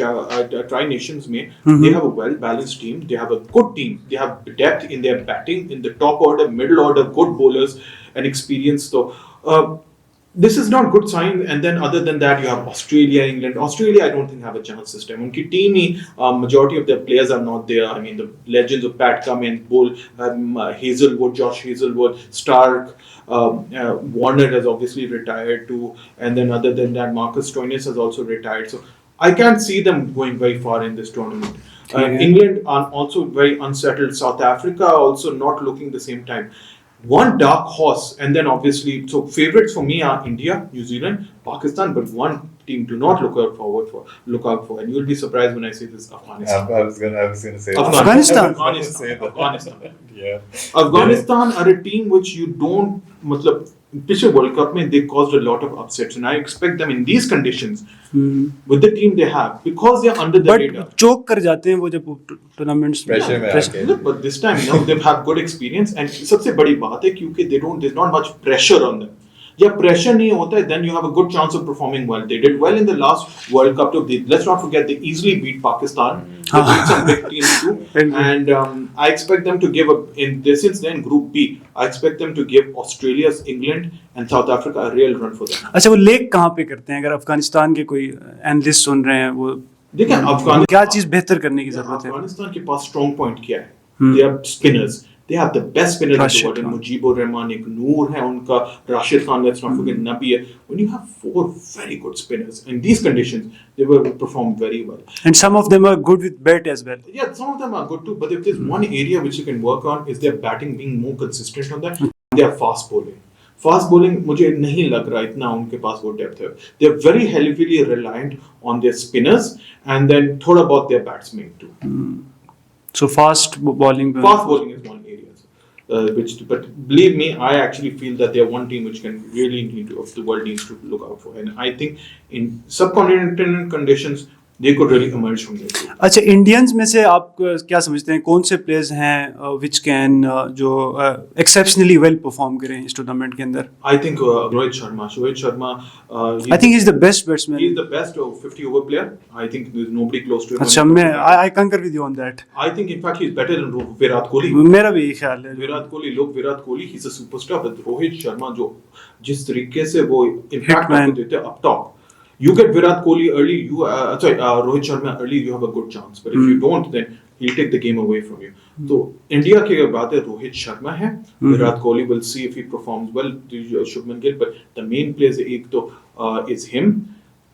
Tri Nations में they have a well balanced team, they have a good team, they have depth in their batting, in the top order, middle order, good bowlers and experience. So this is not good sign. And then other than that, you have Australia, England. Australia, I don't think have a chance this time. उनकी team he majority of their players are not there. I mean the legends of Pat Cummins, Bull, Hazelwood, Josh Hazelwood, Stark. Warner has obviously retired too, and then other than that, Marcus Stoinis has also retired. So I can't see them going very far in this tournament. England are also very unsettled. South Africa also not looking the same time. One dark horse, and then obviously, so favorites for me are India, New Zealand, Pakistan, but one team do not look out for, and you'll be surprised when I say this: Afghanistan. I was gonna say Afghanistan? Afghanistan. Yeah. Afghanistan are a team which you don't, मतलब पिछले World Cup में they caused a lot of upsets, and I expect them in these conditions with the team they have because they are under the radar. But choke कर जाते हैं वो जब tournaments Pressure में आके. Look, but this time now they've had good experience, and सबसे बड़ी बात है क्योंकि there's not much pressure on them. जब pressure नहीं होता है, then you have a good chance of performing well. They did well in the last World Cup. Let's not forget they easily beat Pakistan. They beat some big teams too, and I expect them to since they're in Group B. I expect them to give Australia, England, and South Africa a real run for them. अच्छा वो lake कहाँ पे करते हैं अगर अफगानिस्तान के कोई analyst सुन रहे हैं वो देखिए अफगानिस्तान क्या चीज बेहतर करने की जरूरत है अफगानिस्तान के पास स्ट्रॉन्ग पॉइंट क्या है they are spinners they have the best spinners in the world and Mujibur Rahman एक नूर है उनका Rashid Khan let's not forget Nabi है when you have 4 very good spinners in these conditions they will perform very well and some of them are good with bat as well yeah some of them are good too but if there's one area which you can work on is their batting being more consistent on that they are fast bowling मुझे नहीं लग रहा इतना उनके पास वो depth है they are very heavily reliant on their spinners and then थोड़ा बहुत their batsmen too so fast bowling is one area but believe me I actually feel that they are one team which can really the world needs to look out for and I think in subcontinental conditions they could really emerge from there. अच्छा, Indians में से आप क्या समझते हैं कौन से players हैं विच कैन जो एक्सेप्शनली वेल परफॉर्म करें इस टूर्नामेंट के अंदर? I think Rohit Sharma. Rohit Sharma. I think is the best batsman. He's the best 50-over player. I think there's nobody close to him. अच्छा, मैं आई कंकर with you on that. I think in fact he's better than Virat Kohli. मेरा भी यही ख्याल है. विराट कोहली, लोग Virat Kohli he's a superstar, but Rohit Sharma जो जिस तरीके से वो इम्पैक्ट Hitman. आपको देते हैं up top, you get Virat Kohli early, Rohit Sharma early, you have a good chance, but if you don't, then he'll take the game away from you. तो India की अगर बात है, रोहित शर्मा है, Virat Kohli, will see if he performs well, Shubman Gill, but the main players एक तो is him.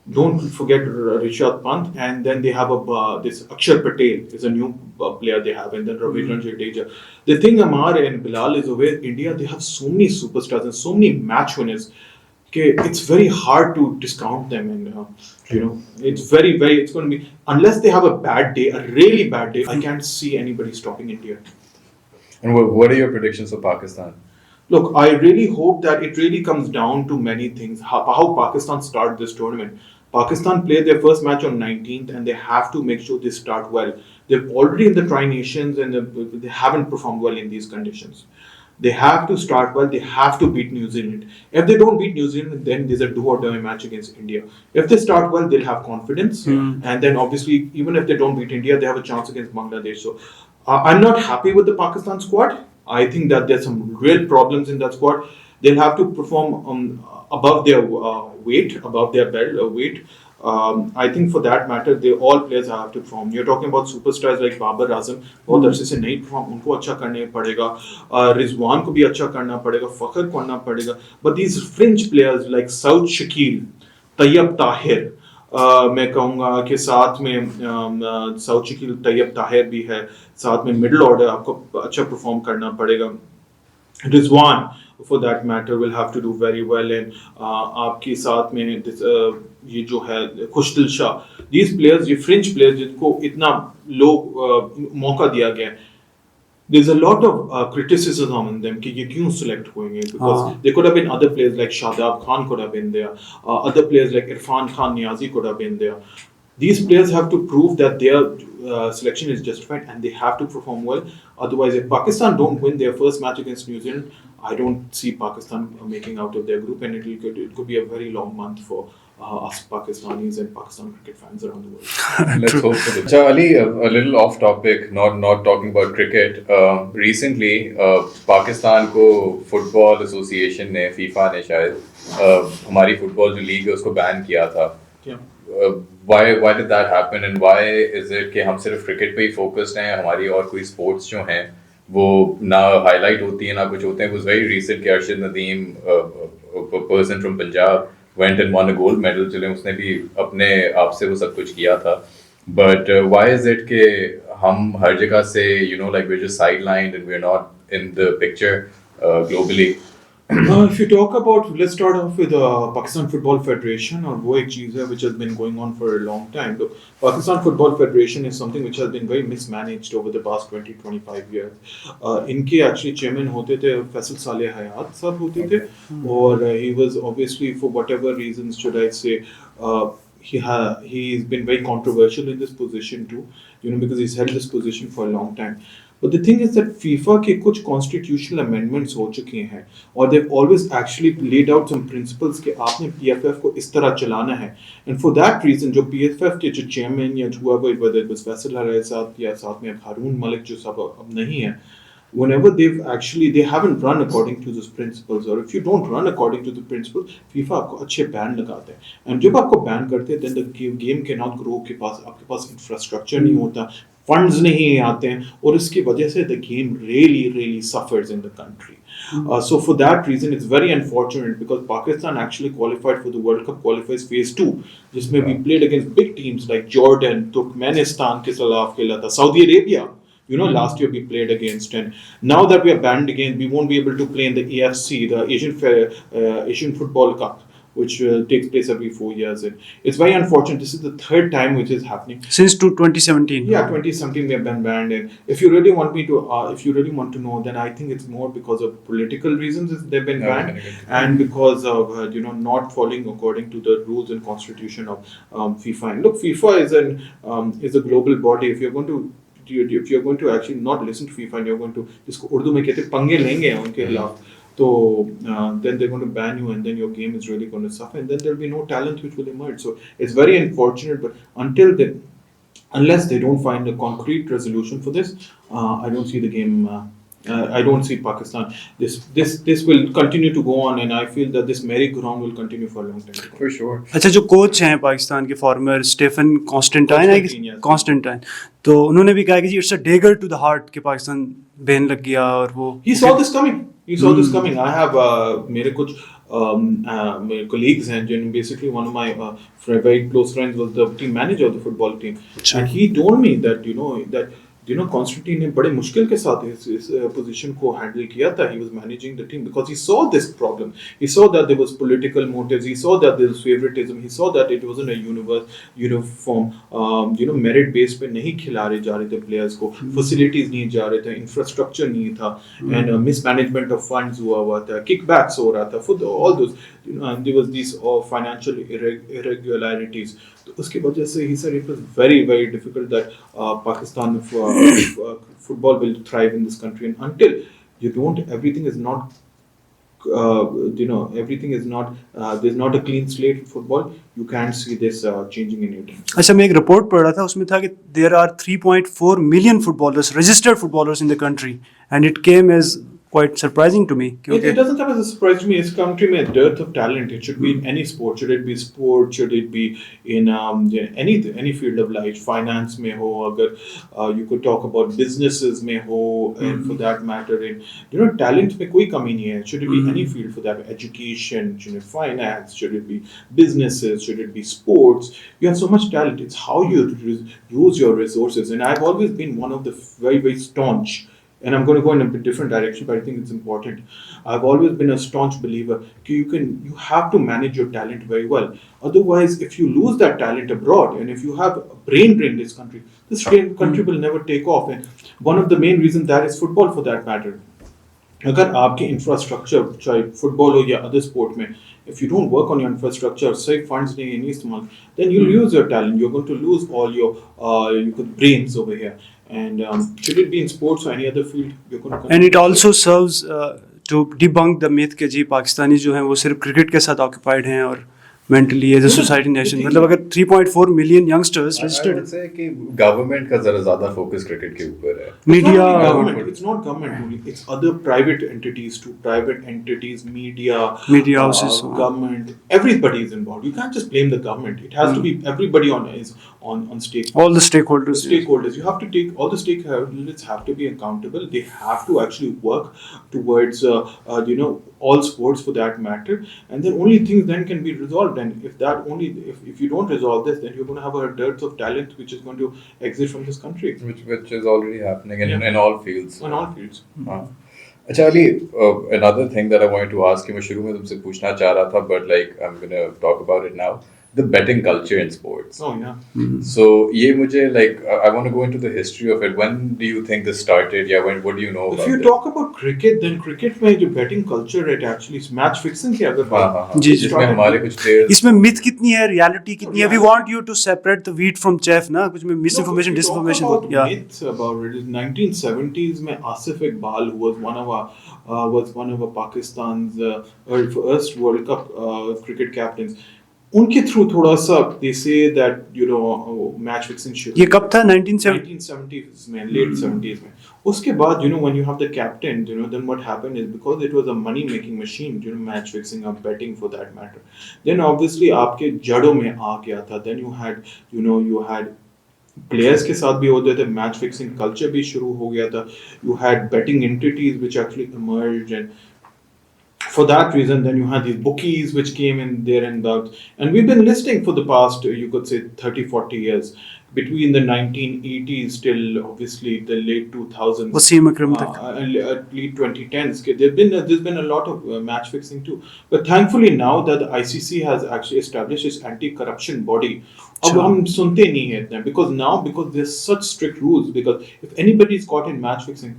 Don't forget Rishabh Pant, and then they have this Akshar Patel is a new player they have, and then Ravindran Jadeja. The thing Amar and Bilal is over India, they have so many superstars and so many match winners. Okay, it's very hard to discount them, and it's it's going to be, unless they have a bad day, a really bad day, I can't see anybody stopping India. And what are your predictions for Pakistan? Look, I really hope that it really comes down to many things. How Pakistan start this tournament. Pakistan played their first match on 19th, and they have to make sure they start well. They're already in the Tri-Nations, and they haven't performed well in these conditions. They have to start well. They have to beat New Zealand. If they don't beat New Zealand, then there's a do or die match against India. If they start well, they'll have confidence. And then obviously, even if they don't beat India, they have a chance against Bangladesh. So I'm not happy with the Pakistan squad. I think that there's some real problems in that squad. They'll have to perform above their weight, above their belt weight. I think for that matter, all players have to perform. You're talking about superstars like Babar Azam, बहुत अच्छे से नहीं perform, उनको अच्छा करने पड़ेगा. रिजवान को भी अच्छा करना पड़ेगा, फखर को करना पड़ेगा. But these fringe players like Saud Shakil, Tayyab Tahir, मैं कहूँगा कि साथ में साउथ शकील, तैयब ताहिर भी है, साथ में मिडिल ऑर्डर आपको अच्छा परफॉर्म करना पड़ेगा. Rizwan for that matter will have to do very well, and आपके साथ में ये जो है खुशदिल शाह, these players, ये fringe players जिनको इतना लो मौका दिया गया है, there's a lot of criticism on them कि ये क्यों select होंगे, because there could have been other players like Shadab Khan could have been there, other players like Irfan Khan Niazi could have been there. These players have to prove that their selection is justified, and they have to perform well. Otherwise, if Pakistan don't win their first match against New Zealand, I don't see Pakistan making out of their group, and it could be a very long month for us Pakistanis and Pakistan cricket fans around the world. Let's hope for it. So Ali, a little off topic, not talking about cricket. Recently, Pakistan को Football Association ने, FIFA ने शायद हमारी football जो league है उसको ban किया था. Why did that happen, and why is it कि हम सिर्फ क्रिकेट पे ही फोकस्ड हैं, हमारी और कोई स्पोर्ट्स जो हैं वो ना हाईलाइट होती है ना कुछ होते हैं. It was very recent कि Arshad Nadeem, a person from Punjab, went and won a gold medal. चले उसने भी अपने आप से वो सब कुछ किया था. But why is it कि हम हर जगह से like we're just sidelined and we're not in the picture globally? If you talk about, let's start off with Pakistan Football Federation, और वो एक चीज़ है which has been going on for a long time. So, Pakistan Football Federation is something which has been very mismanaged over the past 20-25 years. इनके actually chairman होते थे फैसल साले हयात साहब होते थे, और he was obviously, for whatever reasons should I say, he's been very controversial in this position too, because he's held this position for a long time. But the thing is that FIFA के कुछ constitutional amendments हो चुके हैं, और they've always actually laid out some principles कि आपने PFF को इस तरह चलाना है. And for that reason, जो PFF के जो chairman या whoever, whether it was Faisal Harai साहब या साथ में हारून मलिक जो सब अब नहीं है, whenever they haven't run according to those principles, or if you don't run according to the principles, FIFA आपको अच्छे ban लगाते हैं. And जब आपको ban करते हैं, then the game cannot grow, आपके पास infrastructure नहीं होता, funds नहीं आते हैं, और इसकी वजह से the game really suffers in the country. So for that reason, it's very unfortunate, because Pakistan actually qualified for the World Cup qualifiers phase 2, जिसमें we played against big teams like Jordan, Turkmenistan के खिलाफ खेला था, Saudi Arabia. Last year we played against, and now that we are banned again, we won't be able to play in the AFC, the Asian Football Cup. which takes place every 4 years. And it's very unfortunate. This is the third time which is happening. Since 2017. Yeah, 2017 we have been banned. And if you really want me to, if you really want to know, then I think it's more because of political reasons they've been banned, and because of not following according to the rules and constitution of FIFA. And look, FIFA is a global body. If you're going to actually not listen to FIFA and you're going to जिसको उर्दू में कहते हैं पंगे लेंगे उनके खिलाफ, so then they're going to ban you, and then your game is really going to suffer, and then there'll be no talent which will emerge. So it's very unfortunate, but until then, unless they don't find a concrete resolution for this, I don't see the game. I don't see Pakistan. This will continue to go on, and I feel that this merry-go-round will continue for a long time. For sure. अच्छा, जो coach हैं पाकिस्तान के farmer Stephen Constantine Constantine, तो उन्होंने भी कहा कि जी it's a dagger to the heart कि पाकिस्तान बैन लग गया, और वो He saw this coming. I have मेरे कुछ मेरे colleagues हैं जिन basically one of my very close friends was the team manager of the football team, and he told me that Constantine ने बड़े मुश्किल के साथ इस पोजीशन को हैंडल किया था. He was managing the team because he saw this problem. He saw that there was political motives. He saw that there was favoritism. He saw that it wasn't a uniform merit base पे नहीं खिलारे जा रहे थे players को, facilities नहीं जा रहे थे, infrastructure नहीं था, and mismanagement of funds हुआ था, kickbacks हो रहा था, for all those there was these financial irregularities. तो उसकी वजह से he said it was very very difficult that Pakistan football will thrive in this country, and until everything is not there's not a clean slate in football, you can't see this changing in India. अच्छा, मैं एक report पढ़ रहा था, उसमें था कि there are 3.4 million footballers, registered footballers in the country, and it came as quite surprising to me. It doesn't come as a surprise to me. This country में dearth of talent. It should be in any sport. Should it be sport? Should it be in any field of life? Finance में हो, अगर you could talk about businesses में हो, and for that matter, in talent में कोई कमी नहीं है. Should it be any field for that? Education, should it be finance? Should it be businesses? Should it be sports? You have so much talent. It's how you use your resources. And I've always been one of the very very staunch. And I'm going to go in a bit different direction, but I think it's important. I've always been a staunch believer that you have to manage your talent very well. Otherwise, if you lose that talent abroad, and if you have a brain drain in this country will never take off. And one of the main reasons that is football, for that matter. अगर आपकी infrastructure, चाहे football हो या other sport में, if you don't work on your infrastructure, save funds नहीं इस्तेमाल, then you lose your talent. You're going to lose all your brains over here. And should it be in sports or any other field, you're going to. And it also serves to debunk the myth कि जी पाकिस्तानी जो हैं वो सिर्फ cricket के साथ occupied हैं और mentally as a society nation. मतलब अगर 3.4 million youngsters registered. I would say कि government का ज़रा ज़्यादा focus cricket के ऊपर है. Media. It's not government only. It's other private entities too. Private entities, media houses, government. Everybody is involved. You can't just blame the government. It has to be everybody on stake. All the stakeholders. You have to take all the stakeholders have to be accountable. They have to actually work towards all sports for that matter, and then only things then can be resolved. And if you don't resolve this, then you're going to have a dearth of talent which is going to exit from this country, which is already happening in all fields. In all fields. अच्छा Ali, another thing that I wanted to ask you, मैं शुरू में तुमसे पूछना चाह रहा था, but like I'm gonna talk about it now. The betting culture in sports. Oh yeah. So ये मुझे I want to go into the history of it. When do you think this started? Yeah, what do you know about it? If you talk about cricket, then cricket में जो betting culture है, actually match fixing की अगर बात जी जिसमें हमारे कुछ players इसमें myth कितनी है, reality कितनी है. We want you to separate the wheat from chaff ना, कुछ में misinformation, disinformation. Myths about it. 1970s में Asif Iqbal, who was one of Pakistan's first World Cup cricket captains. उनके थ्रू थोड़ा सा they say that match fixing shit. ये कब था? 1970s में, late 70s में. उसके बाद when you have the captain, then what happened is, because it was a money making machine, match fixing or betting for that matter, then obviously आपके जड़ों में आ गया था. Then you had players के साथ भी होते थे, match fixing culture भी शुरू हो गया था. You had betting entities which actually emerged, and for that reason, then you had these bookies which came in there and out. And we've been listening for the past, you could say, 30, 40 years. Between the 1980s till obviously the late 2000s, Wasim Akram tak. late 2010s, there's been a lot of match fixing too. But thankfully now that the ICC has actually established its anti-corruption body, अब हम सुनते नहीं हैं इतना, because there's such strict rules, because if anybody is caught in match fixing,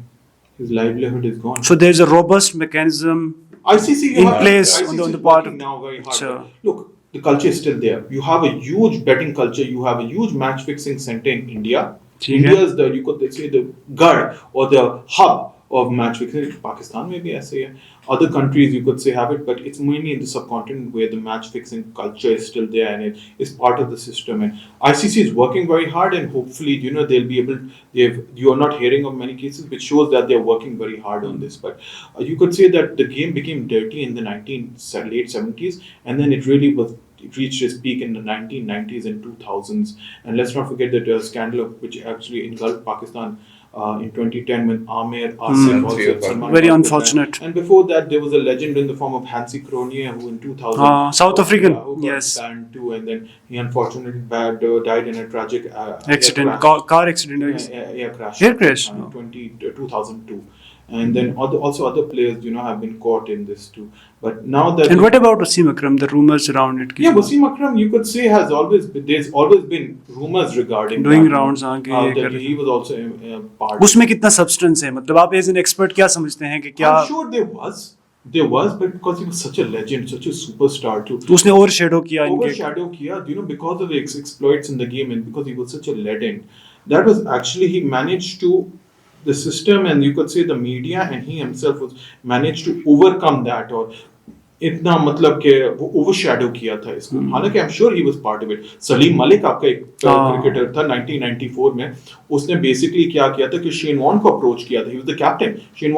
his livelihood is gone. So there's a robust mechanism ICC in place on the part of now very hard. Sure. Look, the culture is still there. You have a huge betting culture. You have a huge match fixing center in India. India is the, you could say, the guard or the hub of match fixing. Pakistan maybe ऐसे ही है. Other countries you could say have it, but it's mainly in the subcontinent where the match fixing culture is still there and it is part of the system. And ICC is working very hard, and hopefully they'll be able. You are not hearing of many cases, which shows that they're working very hard on this. But you could say that the game became dirty in the late 70s, and then it really was. It reached its peak in the 1990s and 2000s. And let's not forget that scandal which actually engulfed Pakistan in 2010 when Amir Asif also Salman very Khan unfortunate. And before that, there was a legend in the form of Hansi Cronje, who in 2000 South African, who got yes, banned too, and then he unfortunately died in a tragic accident, air crash. car accident, I guess. Air crash. Air crash? In 2002. And then also other players, have been caught in this too. But now that And what about Wasim Akram? The rumors around it. yeah, Wasim Akram, you could say there's always been rumors regarding Doing that, rounds, हाँ, कि that he was also a part. उसमें कितना substance है? मतलब आप as an expert क्या समझते हैं कि क्या? I'm sure there was, but because he was such a legend, such a superstar too. तो उसने overshadow किया इनके. Because of his exploits in the game and because he was such a legend. That was actually, he managed to, the system and you could say the media and he himself was managed to overcome that, or इतना मतलब कि वो overshadow किया था इसको. हालांकि I am sure he was part of it. Salim Malik आपका एक क्रिकेटर था 1994 में. उसने बेसिकली क्या किया था कि शेन वॉर्न को अप्रोच किया था. He was the captain. Shane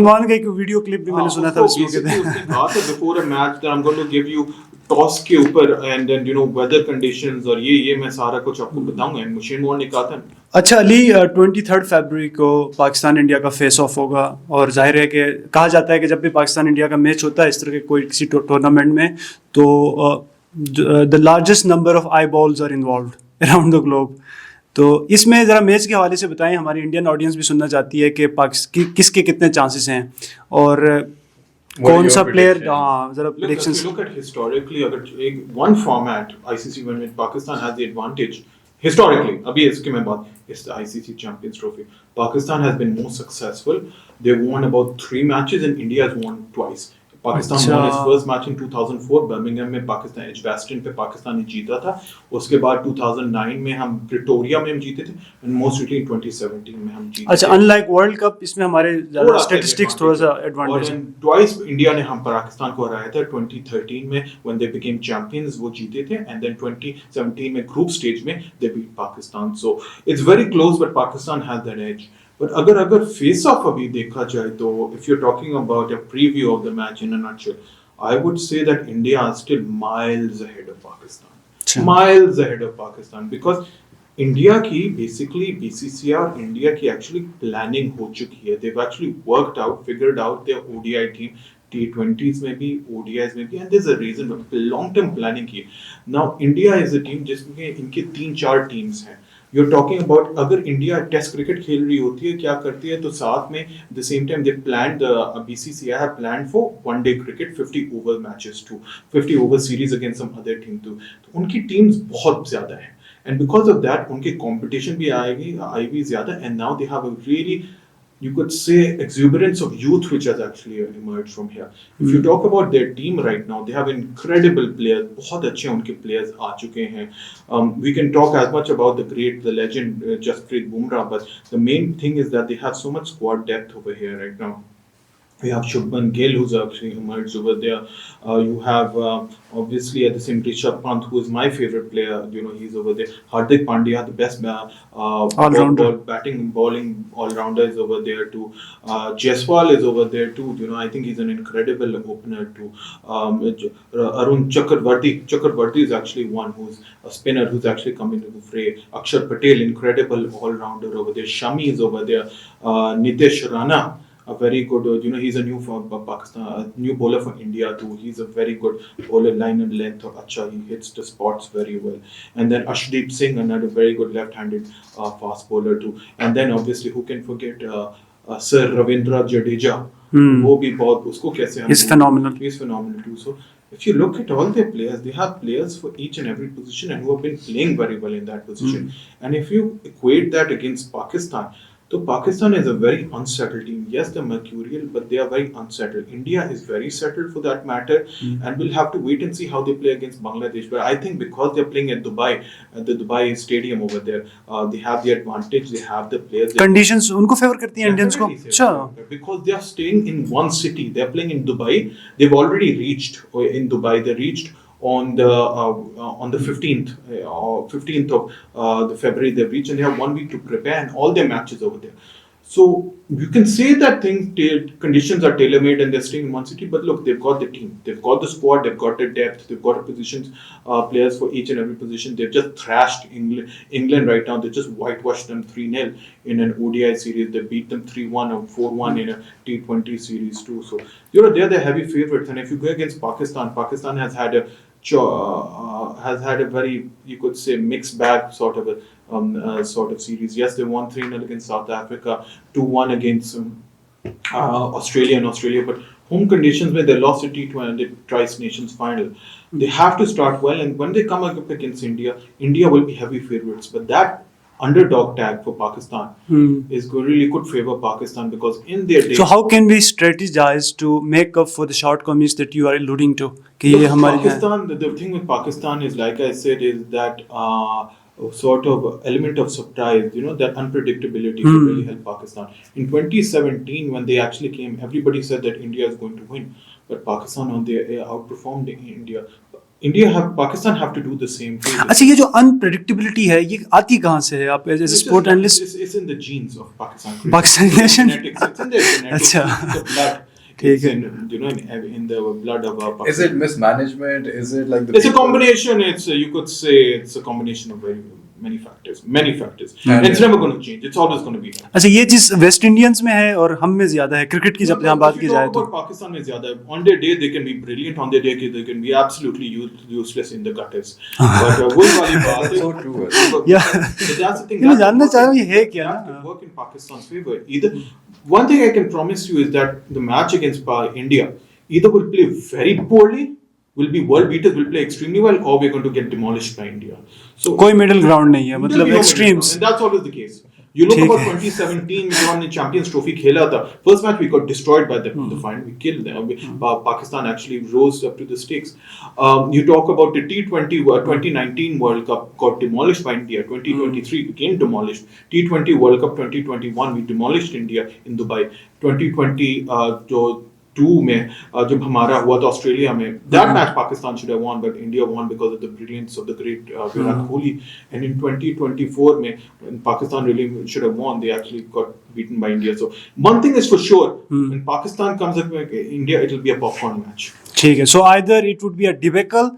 Warne का एक वीडियो क्लिप भी मैंने सुना था उसमें कहते हैं उसने कहा था before a match that I am going to give you toss के ऊपर एंड देन वेदर कंडीशंस और ये मैं सारा कुछ आपको बताऊंगा. एंड शेन वॉर्न ने कहा था. अच्छा अली, 23 फरवरी को पाकिस्तान इंडिया का फेस ऑफ होगा और जाहिर है कि कहा जाता है कि जब भी पाकिस्तान इंडिया का मैच होता है इस तरह के कोई किसी टूर्नामेंट में तो the largest number of eyeballs are involved around the globe. तो इसमें ज़रा मैच के हवाले से बताएं, हमारी इंडियन ऑडियंस भी सुनना चाहती है कि किसके कितने चांसेस हैं और कौन सा प्लेयर. हाँ ज़रा प्रेडिक्शंस. Look at historically, अगर one format ICC when Pakistan has the advantage. Historically, अभी इसके मैं बात, it's the ICC Champions Trophy. Pakistan has been more successful. They've won about 3 matches and India has won twice. Pakistan won its first match in 2004 Birmingham में Pakistan Edgbaston पे पाकिस्तान ने जीता था. उसके बाद 2009 में हम प्रिटोरिया में हम जीते थे and most recently 2017 में हम जीते. अच्छा, अनलाइक वर्ल्ड कप इसमें हमारे स्टैटिस्टिक्स थोड़ा सा एडवांटेज है. ट्वाइस इंडिया ने हम पाकिस्तान को हराया था 2013 में when they became champions वो जीते थे and then 2017 में ग्रुप स्टेज में they beat Pakistan. So it's very close but Pakistan has that edge. But अगर फेस ऑफ अभी देखा जाए तो if you're talking about a preview of the match in a nutshell, I would say that India is still miles ahead of Pakistan. Miles ahead of Pakistan because India की basically BCCI और India की actually planning हो चुकी है. They've actually worked out, figured out their ODI team. T20s में भी, ODIs में भी, and there's a reason long term planning की. Now India is a team जिसमें इनके 3-4 टीम्स हैं. You're talking about अगर इंडिया टेस्ट क्रिकेट खेल रही होती है क्या करती है तो साथ में the same time they planned BCCI have planned for one day cricket 50 over matches too, 50 over series against some other team too. तो उनकी टीम्स बहुत ज्यादा हैं and because of that उनके competition भी आएगी ज्यादा and now they have a really you could say exuberance of youth which has actually emerged from here. If you talk about their team right now, they have incredible players. बहुत अच्छे उनके players आ चुके हैं. We can talk as much about the legend Jasprit Bumrah, but the main thing is that they have so much squad depth over here right now. We have Shubman Gill who's actually emerged over there. You have obviously at the same Rishabh Pant who is my favorite player. He's over there. Hardik Pandya, the best all-rounder batting and bowling all-rounder is over there too. Jaiswal is over there too. I think he's an incredible opener too. Arun Chakravarti is actually one who's a spinner who's actually come into the fray. Akshar Patel, incredible all-rounder over there. Shami is over there. Nitesh Rana. a very good, he's a new for Pakistan, a new bowler for India too. He's a very good bowler, line and length of acha. He hits the spots very well. And then Ashdeep Singh, another very good left-handed fast bowler too. And then obviously, who can forget Sir Ravindra Jadeja? वो भी बहुत उसको कैसे हम He's phenomenal. He's phenomenal too. So if you look at all their players, they have players for each and every position and who have been playing very well in that position. And if you equate that against Pakistan, so Pakistan is a very unsettled team. Yes, they're mercurial, but they are very unsettled. India is very settled for that matter, and we'll have to wait and see how they play against Bangladesh. But I think because they're playing at Dubai, at the Dubai stadium over there, they have the advantage. They have the players. Conditions उनको favour करती हैं Indians को. अच्छा. Because they are staying in one city. They are playing in Dubai. They've already reached in Dubai. They reached on the 15th of the February. They've reached and they have 1 week to prepare and all their matches over there. So you can say that conditions are tailor-made and they're staying in one city, but look, they've got the team, they've got the squad, they've got the depth, they've got positions, players for each and every position. They've just thrashed England right now. They just whitewashed them 3-0 in an ODI series. They beat them 3-1 or 4-1 in a T20 series too. So they're the heavy favorites. And if you go against Pakistan, Pakistan has had a very, you could say, mixed bag sort of series. Yes, they won 3-0 against South Africa, 2-1 against Australia, but home conditions where they lost the T20 Tri Nations final. They have to start well, and when they come up against India will be heavy favorites. But that underdog tag for Pakistan is really could favor Pakistan because in their days. So how can we strategize to make up for the shortcomings that you are alluding to? कि ये हमारे Pakistan, the thing with Pakistan is, like I said, is that sort of element of surprise, that unpredictability could really help Pakistan. In 2017, when they actually came, everybody said that India is going to win, but Pakistan outperformed India. Pakistan have to do the same thing. अच्छा, ये जो unpredictability है ये आती कहाँ से है? आप as a sport analyst. It's in the genes of Pakistan. Pakistan nation. It's in their genetics. अच्छा. It's the blood. It's in the blood of Pakistan. Is it mismanagement? Is it like It's a combination. You could say it's a combination of many factors. And it's never going to change. It's always going to be that. अच्छा, ये चीज West Indians में है और हम में ज्यादा है. क्रिकेट की जब यहाँ बात की जाए तो पाकिस्तान में ज्यादा है. On their day they can be brilliant. On their day they can be absolutely useless in the gutters. But वही वाली बात है. So true. Yeah. That's the thing. मैं जानना चाह रहा हूँ ये है क्या? To work in Pakistan's favor. One thing I can promise you is that the match against India either will play very poorly, will be world beaters, will play extremely well, or we're going to get demolished by India. So कोई middle ground नहीं है, मतलब extremes. And that's always the case. You look about 2017 when the Champions Trophy खेला था. First match we got destroyed by them. The final we killed them. Pakistan actually rose up to the stakes. You talk about the T20 2019 World Cup got demolished by India. 2023 again demolished. T20 World Cup 2021 we demolished India in Dubai. 2020 में जब हमारा हुआ था Australia में, that match Pakistan should have won, but India won because of the brilliance of the great Virat Kohli. And in 2024 में when Pakistan really should have won, they actually got beaten by India. So one thing is for sure, when Pakistan comes up with India, it will be a popcorn match. ठीक है. So either it would be a debacle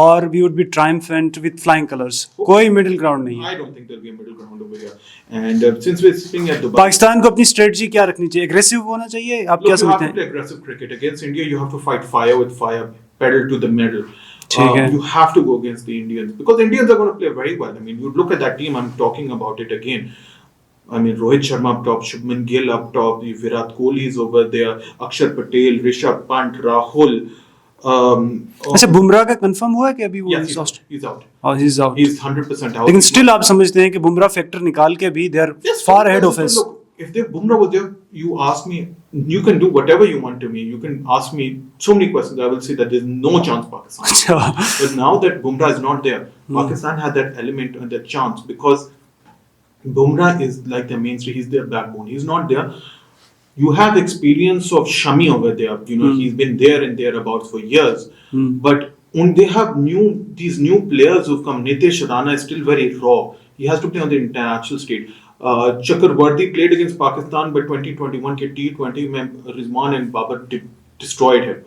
or we would be triumphant with flying colors. कोई middle ground नहीं है. I don't think there'll be a middle ground over here. And since we're sitting at Dubai, Pakistan को अपनी strategy क्या रखनी चाहिए? Aggressive होना चाहिए? आप क्या you have समझते to हैं? play aggressive cricket against India. You have to fight fire with fire, pedal to the metal. ठीक है. You have to go against the Indians because Indians are going to play very well. I mean, you look at that team. I'm talking about it again. I mean, Rohit Sharma up top, Shubman Gill up top, Virat Kohli is over there, Akshar Patel, Rishabh Pant, Rahul. अच्छा, बुमराह का confirm हुआ है कि अभी वो Yes, he's out. और he's out. He's 100% out. लेकिन still आप समझते हैं कि बुमराह फैक्टर निकाल के भी they are far ahead of us. Look, if Bumrah was there, you ask me, you can do whatever you want to me. You can ask me so many questions. I will say that there's no chance Pakistan. अच्छा. But now that Bumrah is not there, Pakistan had that element and that chance because Bumrah is like their mainstay. He's their backbone. He's not there. You have experience of Shami over there. He's been there and thereabouts for years. But when they have these new players who've come, Nitesh Rana is still very raw. He has to play on the international stage. Chakravarti played against Pakistan, but 2021 ke T20 mein Rizwan and Babar destroyed him.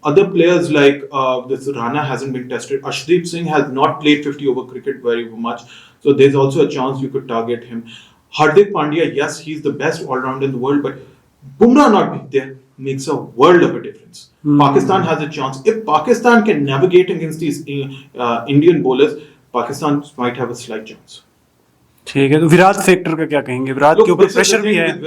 Other players like this Rana hasn't been tested. Ashdeep Singh has not played 50 over cricket very much. So there's also a chance you could target him. Hardik Pandya, yes, he's the best all-rounder in the world, but Bumrah not being there makes a world of a difference. Pakistan has a chance. If Pakistan can navigate against these Indian bowlers, Pakistan might have a slight chance. ठीक है, तो Virat factor का क्या कहेंगे? विराट के Look, ऊपर this is the pressure भी thing है. with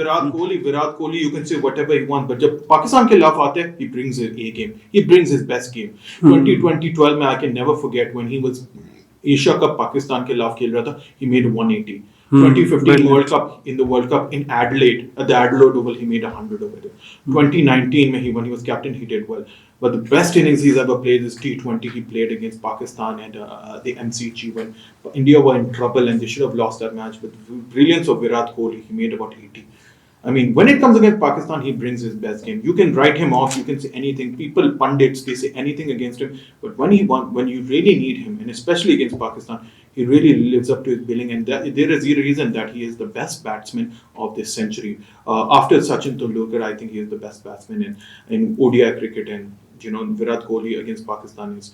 Virat Kohli, you can say whatever he wants, but जब पाकिस्तान के खिलाफ आते हैं, he brings his A game. He brings his best game. 2012 में I can never forget when he was Asia Cup Pakistan के खिलाफ खेल रहा था, he made 180. 2015 World Cup in the World Cup in Adelaide at the Adelaide Oval, he made 100 over there. 2019 when he was captain, he did well. But the best innings he's ever played is T20. He played against Pakistan and the MCG when India were in trouble and they should have lost that match. But the brilliance of Virat Kohli, he made about 80. I mean, when it comes against Pakistan, he brings his best game. You can write him off, you can say anything. People, pundits, they say anything against him. But when you really need him, and especially against Pakistan, he really lives up to his billing. And there is a reason that he is the best batsman of this century. After Sachin Tendulkar, I think he is the best batsman in ODI cricket. And Virat Kohli against Pakistan is.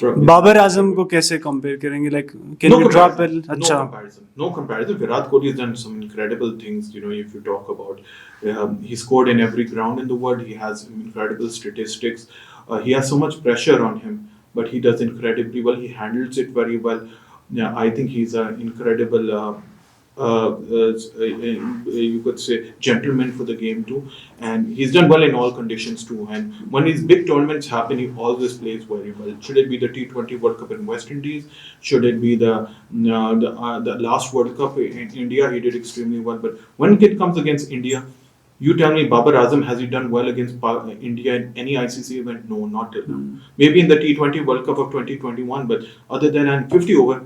Babar Azam को कैसे compare करेंगे? Like can you drop well? अच्छा, no comparison. Virat Kohli has done some incredible things. If you talk about, he scored in every ground in the world. He has incredible statistics. He has so much pressure on him, but he does incredibly well. He handles it very well. Yeah, I think he's an incredible. You could say gentleman for the game too, and he's done well in all conditions too. And when these big tournaments happen, he always plays very well. Should it be the T20 World Cup in West Indies? Should it be the last World Cup in India? He did extremely well. But when it comes against India, you tell me, Babar Azam, has he done well against India in any ICC event? No, not till now. Maybe in the T20 World Cup of 2021, but other than 50 over,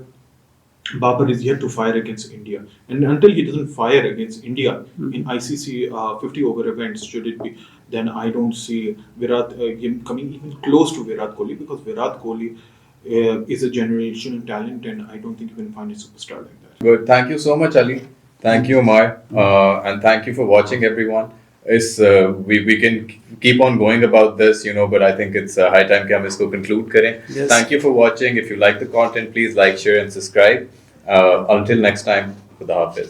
Babar is yet to fire against India. And until he doesn't fire against India in ICC 50 over events, should it be, then I don't see him coming even close to Virat Kohli, because Virat Kohli is a generational talent, and I don't think you can find a superstar like that. Good. Thank you so much, Ali. Thank you, Amar. And thank you for watching, everyone. We can keep on going about this, but I think it's high time कि हम इसको conclude करें. Yes. Thank you for watching. If you like the content, please like, share and subscribe. Until next time, Khuda Hafiz.